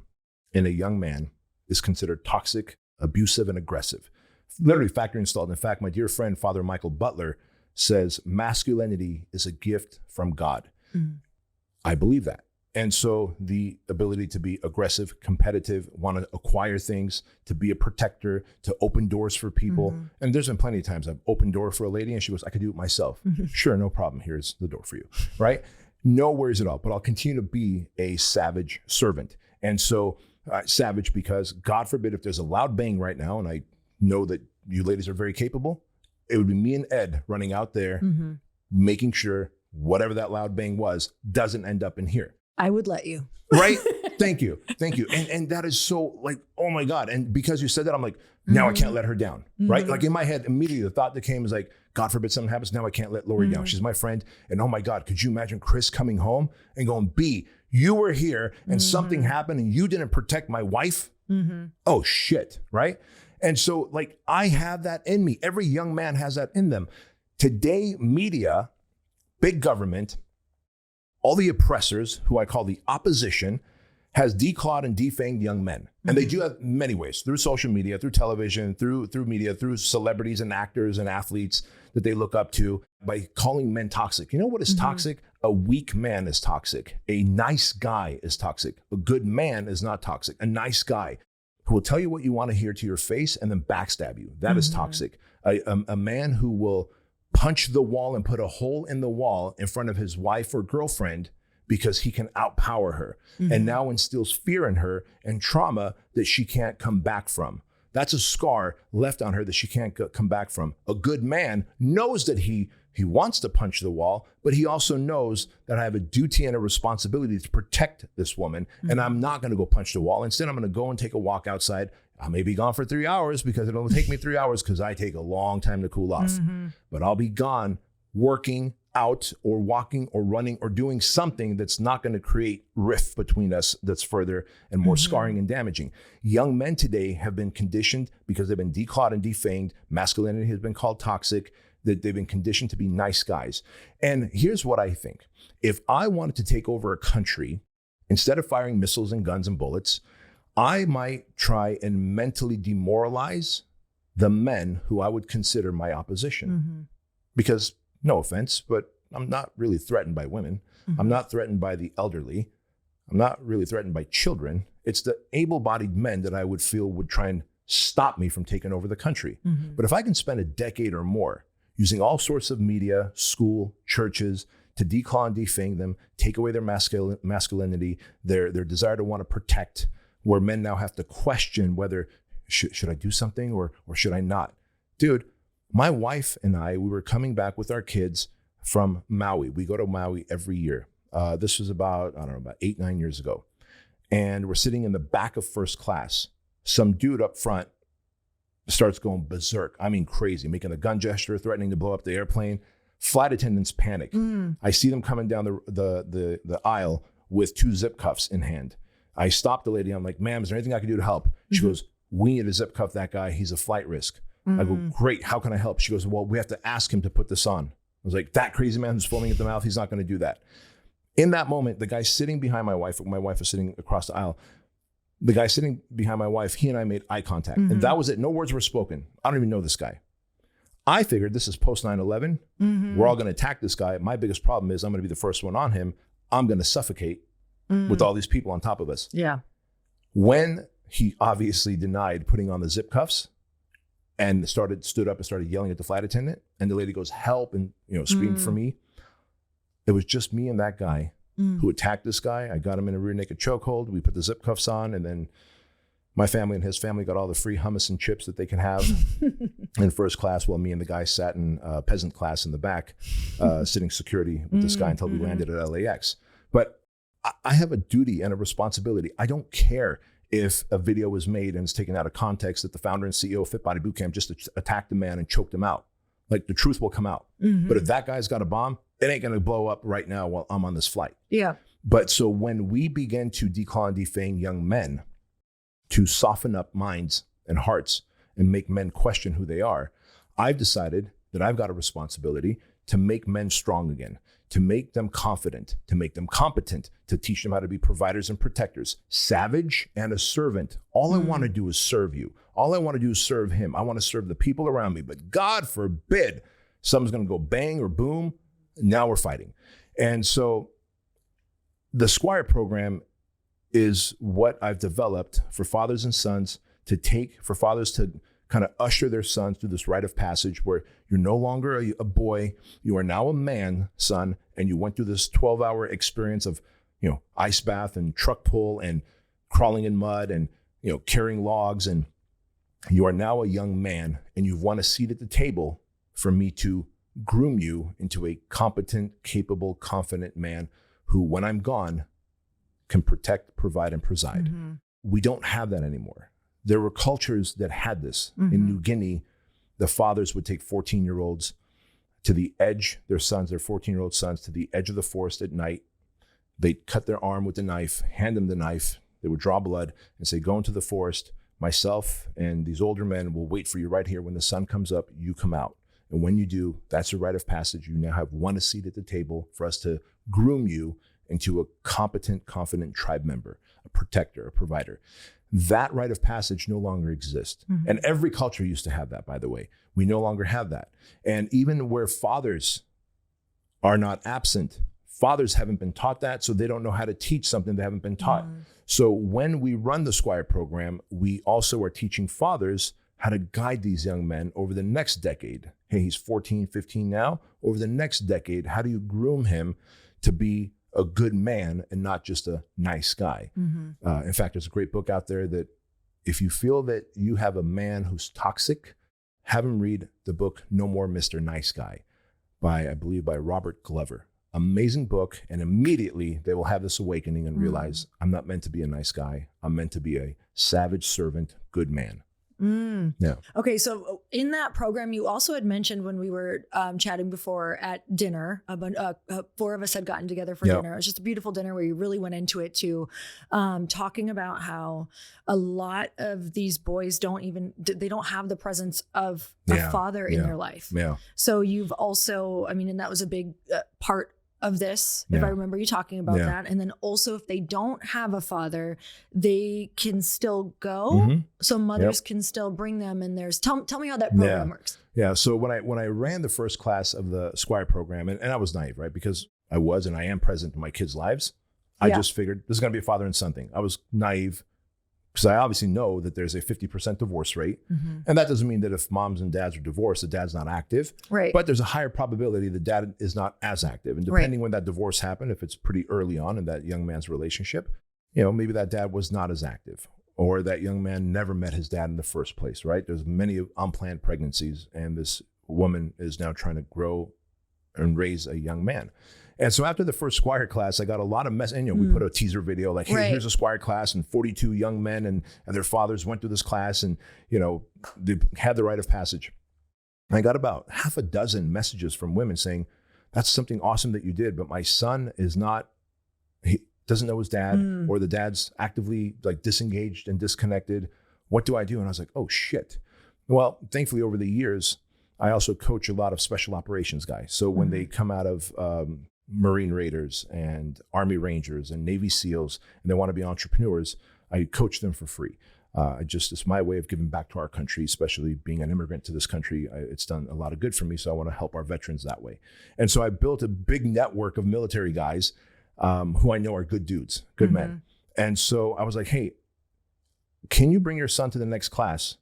in a young man is considered toxic, abusive, and aggressive. Literally factory installed. In fact, my dear friend, Father Michael Butler, says masculinity is a gift from God. I believe that. And so the ability to be aggressive, competitive, want to acquire things, to be a protector, to open doors for people. And there's been plenty of times I've opened door for a lady and she goes, I could do it myself. Sure, no problem. Here's the door for you, right? No worries at all. But I'll continue to be a savage servant. And so savage because God forbid if there's a loud bang right now, and I know that you ladies are very capable, it would be me and Ed running out there, making sure whatever that loud bang was doesn't end up in here. I would let you. Right? Thank you. And that is so like, oh my God. And because you said that, I'm like, now I can't let her down. Right? Like in my head, immediately the thought that came is like, God forbid something happens. Now I can't let Lori down. She's my friend. And oh my God, could you imagine Chris coming home and going, B, you were here and something happened and you didn't protect my wife? Oh shit. Right? And so like, I have that in me. Every young man has that in them. Today, media, big government, all the oppressors, who I call the opposition, has declawed and defanged young men. And they do that many ways, through social media, through television, through media, through celebrities and actors and athletes that they look up to, by calling men toxic. You know what is toxic? A weak man is toxic. A nice guy is toxic. A good man is not toxic. A nice guy who will tell you what you want to hear to your face and then backstab you. That is toxic. A man who will punch the wall and put a hole in the wall in front of his wife or girlfriend because he can outpower her and now instills fear in her and trauma that she can't come back from. That's a scar left on her that she can't come back from. A good man knows that he wants to punch the wall, but he also knows that I have a duty and a responsibility to protect this woman and I'm not going to go punch the wall. Instead, I'm going to go and take a walk outside. I may be gone for 3 hours because it'll take me 3 hours because I take a long time to cool off. But I'll be gone working out or walking or running or doing something that's not going to create rift between us that's further and more scarring and damaging. Young men today have been conditioned because they've been declawed and defanged. Masculinity has been called toxic, that they've been conditioned to be nice guys. And here's what I think. If I wanted to take over a country, instead of firing missiles and guns and bullets, I might try and mentally demoralize the men who I would consider my opposition. Because, no offense, but I'm not really threatened by women. I'm not threatened by the elderly. I'm not really threatened by children. It's the able-bodied men that I would feel would try and stop me from taking over the country. But if I can spend a decade or more using all sorts of media, school, churches, to declaw and defang them, take away their masculinity, their desire to want to protect, where men now have to question whether should I do something or should I not? Dude, my wife and I, we were coming back with our kids from Maui. We go to Maui every year. This was about 8-9 years ago. And we're sitting in the back of first class. Some dude up front starts going berserk. I mean, crazy, making a gun gesture, threatening to blow up the airplane. Flight attendants panic. I see them coming down the aisle with 2 zip cuffs in hand. I stopped the lady. I'm like, ma'am, is there anything I can do to help? She goes, we need to zip cuff that guy. He's a flight risk. I go, great. How can I help? She goes, well, we have to ask him to put this on. I was like, that crazy man who's foaming at the mouth, he's not going to do that. In that moment, the guy sitting behind my wife was sitting across the aisle. The guy sitting behind my wife, he and I made eye contact. And that was it. No words were spoken. I don't even know this guy. I figured this is post 9/11. We're all going to attack this guy. My biggest problem is I'm going to be the first one on him. I'm going to suffocate with all these people on top of us. Yeah. When he obviously denied putting on the zip cuffs and stood up and started yelling at the flight attendant, and the lady goes, help, and screamed for me. It was just me and that guy who attacked this guy. I got him in a rear naked chokehold. We put the zip cuffs on, and then my family and his family got all the free hummus and chips that they can have in first class, while me and the guy sat in peasant class in the back, sitting security with this guy until we landed at LAX. But I have a duty and a responsibility. I don't care if a video was made and it's taken out of context that the founder and CEO of Fit Body Bootcamp just attacked a man and choked him out. Like, the truth will come out. But if that guy's got a bomb, it ain't going to blow up right now while I'm on this flight. Yeah. But so when we begin to declaw and defang young men, to soften up minds and hearts and make men question who they are, I've decided that I've got a responsibility to make men strong again, to make them confident, to make them competent, to teach them how to be providers and protectors, savage and a servant. All I want to do is serve you. All I want to do is serve him. I want to serve the people around me. But God forbid something's going to go bang or boom. Now we're fighting. And so the Squire Program is what I've developed for fathers and sons for fathers to kind of usher their sons through this rite of passage where you're no longer a boy, you are now a man, son, and you went through this 12-hour experience of, ice bath and truck pull and crawling in mud and, carrying logs, and you are now a young man and you've won a seat at the table for me to groom you into a competent, capable, confident man who, when I'm gone, can protect, provide, and preside. We don't have that anymore. There were cultures that had this. In New Guinea, the fathers would take 14-year-olds to the edge, their 14-year-old sons, to the edge of the forest at night. They'd cut their arm with the knife, hand them the knife. They would draw blood and say, go into the forest. Myself and these older men will wait for you right here. When the sun comes up, you come out. And when you do, that's a rite of passage. You now have won a seat at the table for us to groom you into a competent, confident tribe member, a protector, a provider. That rite of passage no longer exists. And every culture used to have that, by the way. We no longer have that. And even where fathers are not absent, fathers haven't been taught that, so they don't know how to teach something they haven't been taught. So when we run the Squire Program, we also are teaching fathers how to guide these young men over the next decade. Hey, he's 14, 15 now. Over the next decade, how do you groom him to be a good man and not just a nice guy? In fact, there's a great book out there that if you feel that you have a man who's toxic, have him read the book No More Mr. Nice Guy by Robert Glover. Amazing book. And immediately they will have this awakening and realize, I'm not meant to be a nice guy. I'm meant to be a savage servant, good man. Yeah. Okay, so in that program, you also had mentioned when we were chatting before at dinner, four of us had gotten together for dinner. It was just a beautiful dinner where you really went into it too, talking about how a lot of these boys don't have the presence of a father in their life. Yeah. So you've also, and that was a big part of this, if I remember you talking about that. And then also, if they don't have a father, they can still go. So mothers can still bring them. And tell me how that program works. Yeah. So when I ran the first class of the Squire Program, and I was naive, right? Because I was and I am present in my kids' lives. I just figured this is going to be a father and son thing. I was naive because I obviously know that there's a 50% divorce rate. And that doesn't mean that if moms and dads are divorced, the dad's not active. Right. But there's a higher probability the dad is not as active. And depending when that divorce happened, if it's pretty early on in that young man's relationship, maybe that dad was not as active, or that young man never met his dad in the first place, right? There's many unplanned pregnancies, and this woman is now trying to grow and raise a young man. And so after the first Squire class, I got a lot of we put a teaser video like, hey, here's a Squire class, and 42 young men and their fathers went through this class, and, they had the rite of passage. And I got about half a dozen messages from women saying, that's something awesome that you did, but my son he doesn't know his dad, or the dad's actively disengaged and disconnected. What do I do? And I was like, oh shit. Well, thankfully over the years, I also coach a lot of special operations guys. So when they come out of Marine Raiders and Army Rangers and Navy SEALs, and they want to be entrepreneurs, I coach them for free. It's my way of giving back to our country, especially being an immigrant to this country. It's done a lot of good for me. So I want to help our veterans that way. And so I built a big network of military guys who I know are good dudes, good men. And so I was like, hey, can you bring your son to the next class?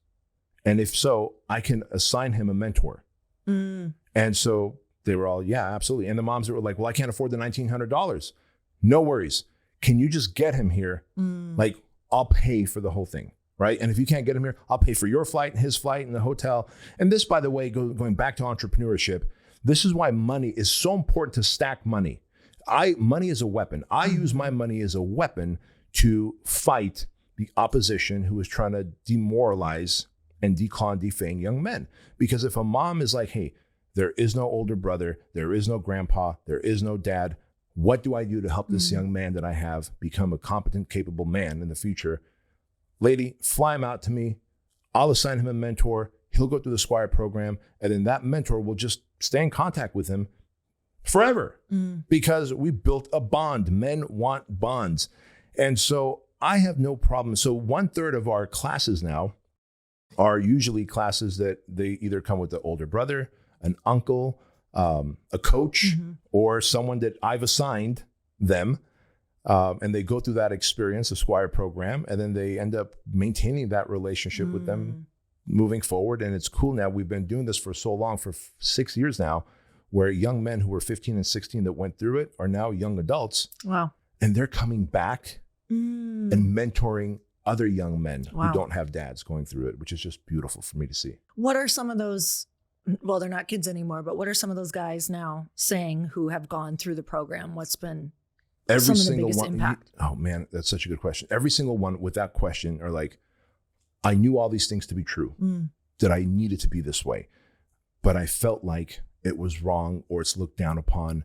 And if so, I can assign him a mentor. And so they were all, yeah, absolutely. And the moms were like, well, I can't afford the $1,900. No worries. Can you just get him here? Like, I'll pay for the whole thing, right? And if you can't get him here, I'll pay for your flight and his flight and the hotel. And this, by the way, going back to entrepreneurship, this is why money is so important to stack money. Money is a weapon. I use my money as a weapon to fight the opposition who is trying to demoralize and declaw and defame young men. Because if a mom is like, hey, there is no older brother, there is no grandpa, there is no dad, what do I do to help this young man that I have become a competent, capable man in the future? Lady, fly him out to me. I'll assign him a mentor. He'll go through the Squire program. And then that mentor will just stay in contact with him forever because we built a bond. Men want bonds. And so I have no problem. So 1/3 of our classes now are usually classes that they either come with the older brother, an uncle, a coach, or someone that I've assigned them. And they go through that experience, the Squire program, and then they end up maintaining that relationship with them moving forward. And it's cool now. We've been doing this for so long, for 6 years now, where young men who were 15 and 16 that went through it are now young adults. Wow. And they're coming back and mentoring other young men who don't have dads going through it, which is just beautiful for me to see. What are some of those, well, they're not kids anymore, but what are some of those guys now saying who have gone through the program? What's been some of the biggest impact? Oh man, that's such a good question. Every single one with that question are like, I knew all these things to be true, that I needed to be this way, but I felt like it was wrong or it's looked down upon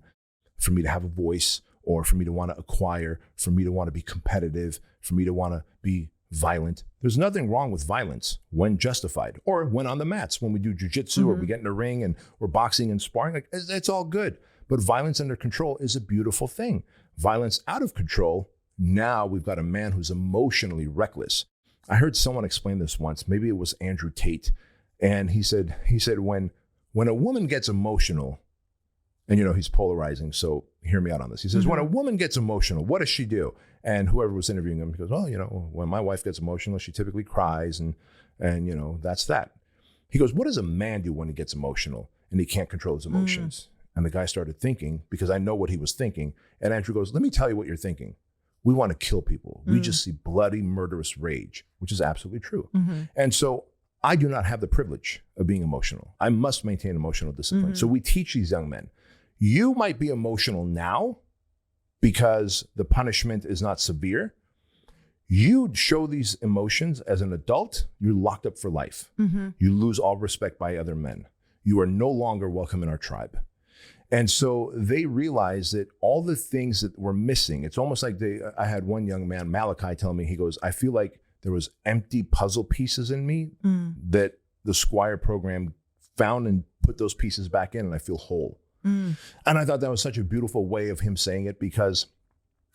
for me to have a voice or for me to want to acquire, for me to want to be competitive, for me to want to be violent. There's nothing wrong with violence when justified, or when on the mats, when we do jujitsu or we get in a ring and we're boxing and sparring, like it's all good. But violence under control is a beautiful thing. Violence out of control, now we've got a man who's emotionally reckless. I heard someone explain this once, maybe it was Andrew Tate, and he said when a woman gets emotional, and he's polarizing, so hear me out on this. He says, when a woman gets emotional, what does she do? And whoever was interviewing him, he goes, when my wife gets emotional, she typically cries and that's that. He goes, what does a man do when he gets emotional and he can't control his emotions? And the guy started thinking, because I know what he was thinking. And Andrew goes, let me tell you what you're thinking. We want to kill people. We just see bloody, murderous rage, which is absolutely true. And so I do not have the privilege of being emotional. I must maintain emotional discipline. So we teach these young men, you might be emotional now because the punishment is not severe. You show these emotions as an adult, you're locked up for life. You lose all respect by other men. You are no longer welcome in our tribe. And so they realized that all the things that were missing, it's almost like I had one young man, Malachi, tell me, he goes, I feel like there was empty puzzle pieces in me that the Squire program found and put those pieces back in, and I feel whole. And I thought that was such a beautiful way of him saying it, because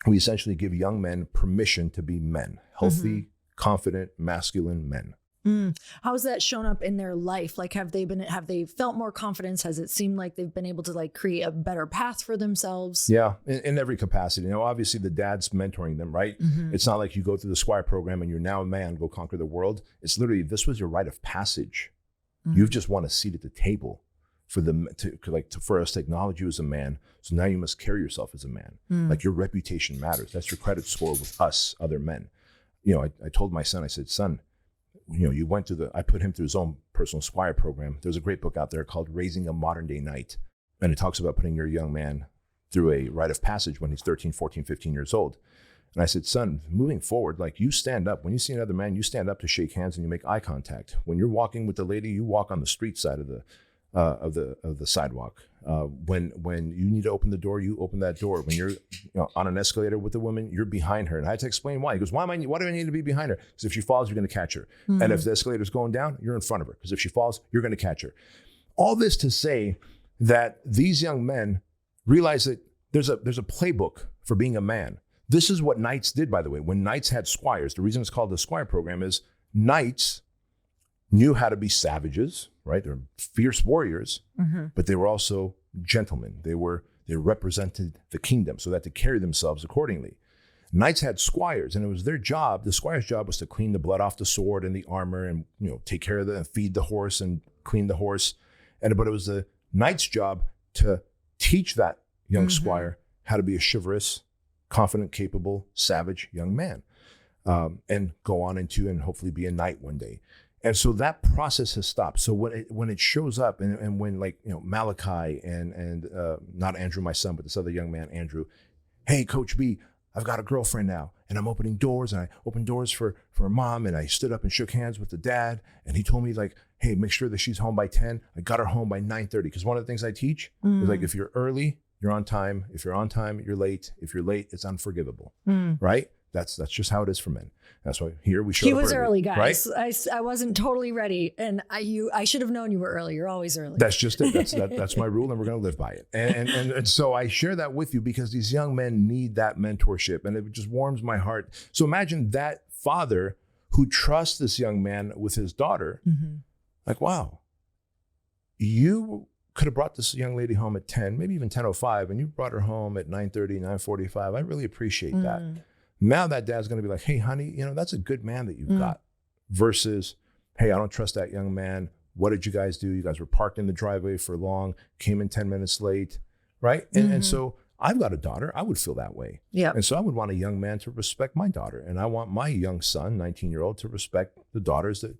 we essentially give young men permission to be men, healthy, confident, masculine men. How's that shown up in their life? Like, have they felt more confidence? Has it seemed like they've been able to like create a better path for themselves? Yeah, in every capacity. Obviously the dad's mentoring them, right? It's not like you go through the Squire program and you're now a man, go conquer the world. It's literally, this was your rite of passage. You've just won a seat at the table for us to acknowledge you as a man. So now you must carry yourself as a man. Like, your reputation matters. That's your credit score with us, other men. I told my son, I said, son, you went through I put him through his own personal Squire program. There's a great book out there called Raising a Modern Day Knight. And it talks about putting your young man through a rite of passage when he's 13, 14, 15 years old. And I said, son, moving forward, like, you stand up. When you see another man, you stand up to shake hands and you make eye contact. When you're walking with the lady, you walk on the street side of the sidewalk. When you need to open the door, you open that door. When you're on an escalator with a woman, you're behind her. And I had to explain why. He goes, why do I need to be behind her? Because if she falls, you're going to catch her. And if the escalator's going down, you're in front of her. Because if she falls, you're going to catch her. All this to say that these young men realize that there's a playbook for being a man. This is what knights did, by the way. When knights had squires, the reason it's called the Squire program is Knights knew how to be savages, right? They're fierce warriors, but they were also gentlemen. They represented the kingdom, so they had to carry themselves accordingly. Knights had squires, and it was their job. The squire's job was to clean the blood off the sword and the armor, and take care of and feed the horse and clean the horse. But it was the knight's job to teach that young squire how to be a chivalrous, confident, capable, savage young man, and go on into and hopefully be a knight one day. And so that process has stopped. So when it shows up, and when Malachi and not Andrew, my son, but this other young man, Andrew, hey, Coach B, I've got a girlfriend now, and I'm opening doors, and I opened doors for mom, and I stood up and shook hands with the dad, and he told me hey, make sure that she's home by 10. I got her home by 9:30, because one of the things I teach is if you're early, you're on time. If you're on time, you're late. If you're late, it's unforgivable, right? That's just how it is for men. That's why here we show up. He was early, guys. Right? I wasn't totally ready, and I should have known you were early. You're always early. That's just it. That's my rule, and we're going to live by it. And so I share that with you because these young men need that mentorship, and it just warms my heart. So imagine that father who trusts this young man with his daughter. Wow, you could have brought this young lady home at 10, maybe even 10:05, and you brought her home at 9:30, 9:45. I really appreciate that. Now that dad's going to be like, hey, honey, that's a good man that you've got, versus, hey, I don't trust that young man. What did you guys do? You guys were parked in the driveway for long, came in 10 minutes late, right? And so I've got a daughter. I would feel that way. Yeah. And so I would want a young man to respect my daughter. And I want my young son, 19-year-old, to respect the daughters that,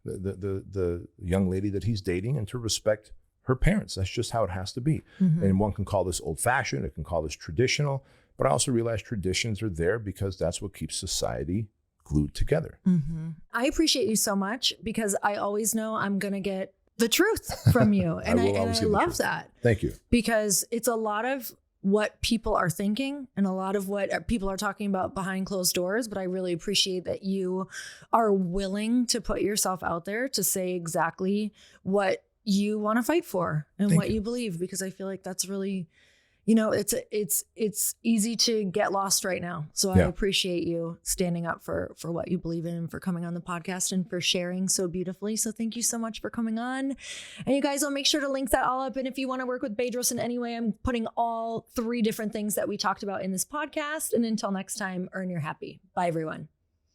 the young lady that he's dating, and to respect her parents. That's just how it has to be. And one can call this old-fashioned. It can call this traditional. But I also realize traditions are there because that's what keeps society glued together. I appreciate you so much, because I always know I'm going to get the truth from you. And I love that. Thank you. Because it's a lot of what people are thinking and a lot of what people are talking about behind closed doors. But I really appreciate that you are willing to put yourself out there to say exactly what you want to fight for and what you believe, because I feel like that's really, it's easy to get lost right now. So I appreciate you standing up for what you believe in, and for coming on the podcast and for sharing so beautifully. So thank you so much for coming on. And you guys will make sure to link that all up. And if you want to work with Bedros in any way, I'm putting all 3 different things that we talked about in this podcast. And until next time, earn your happy. Bye, everyone.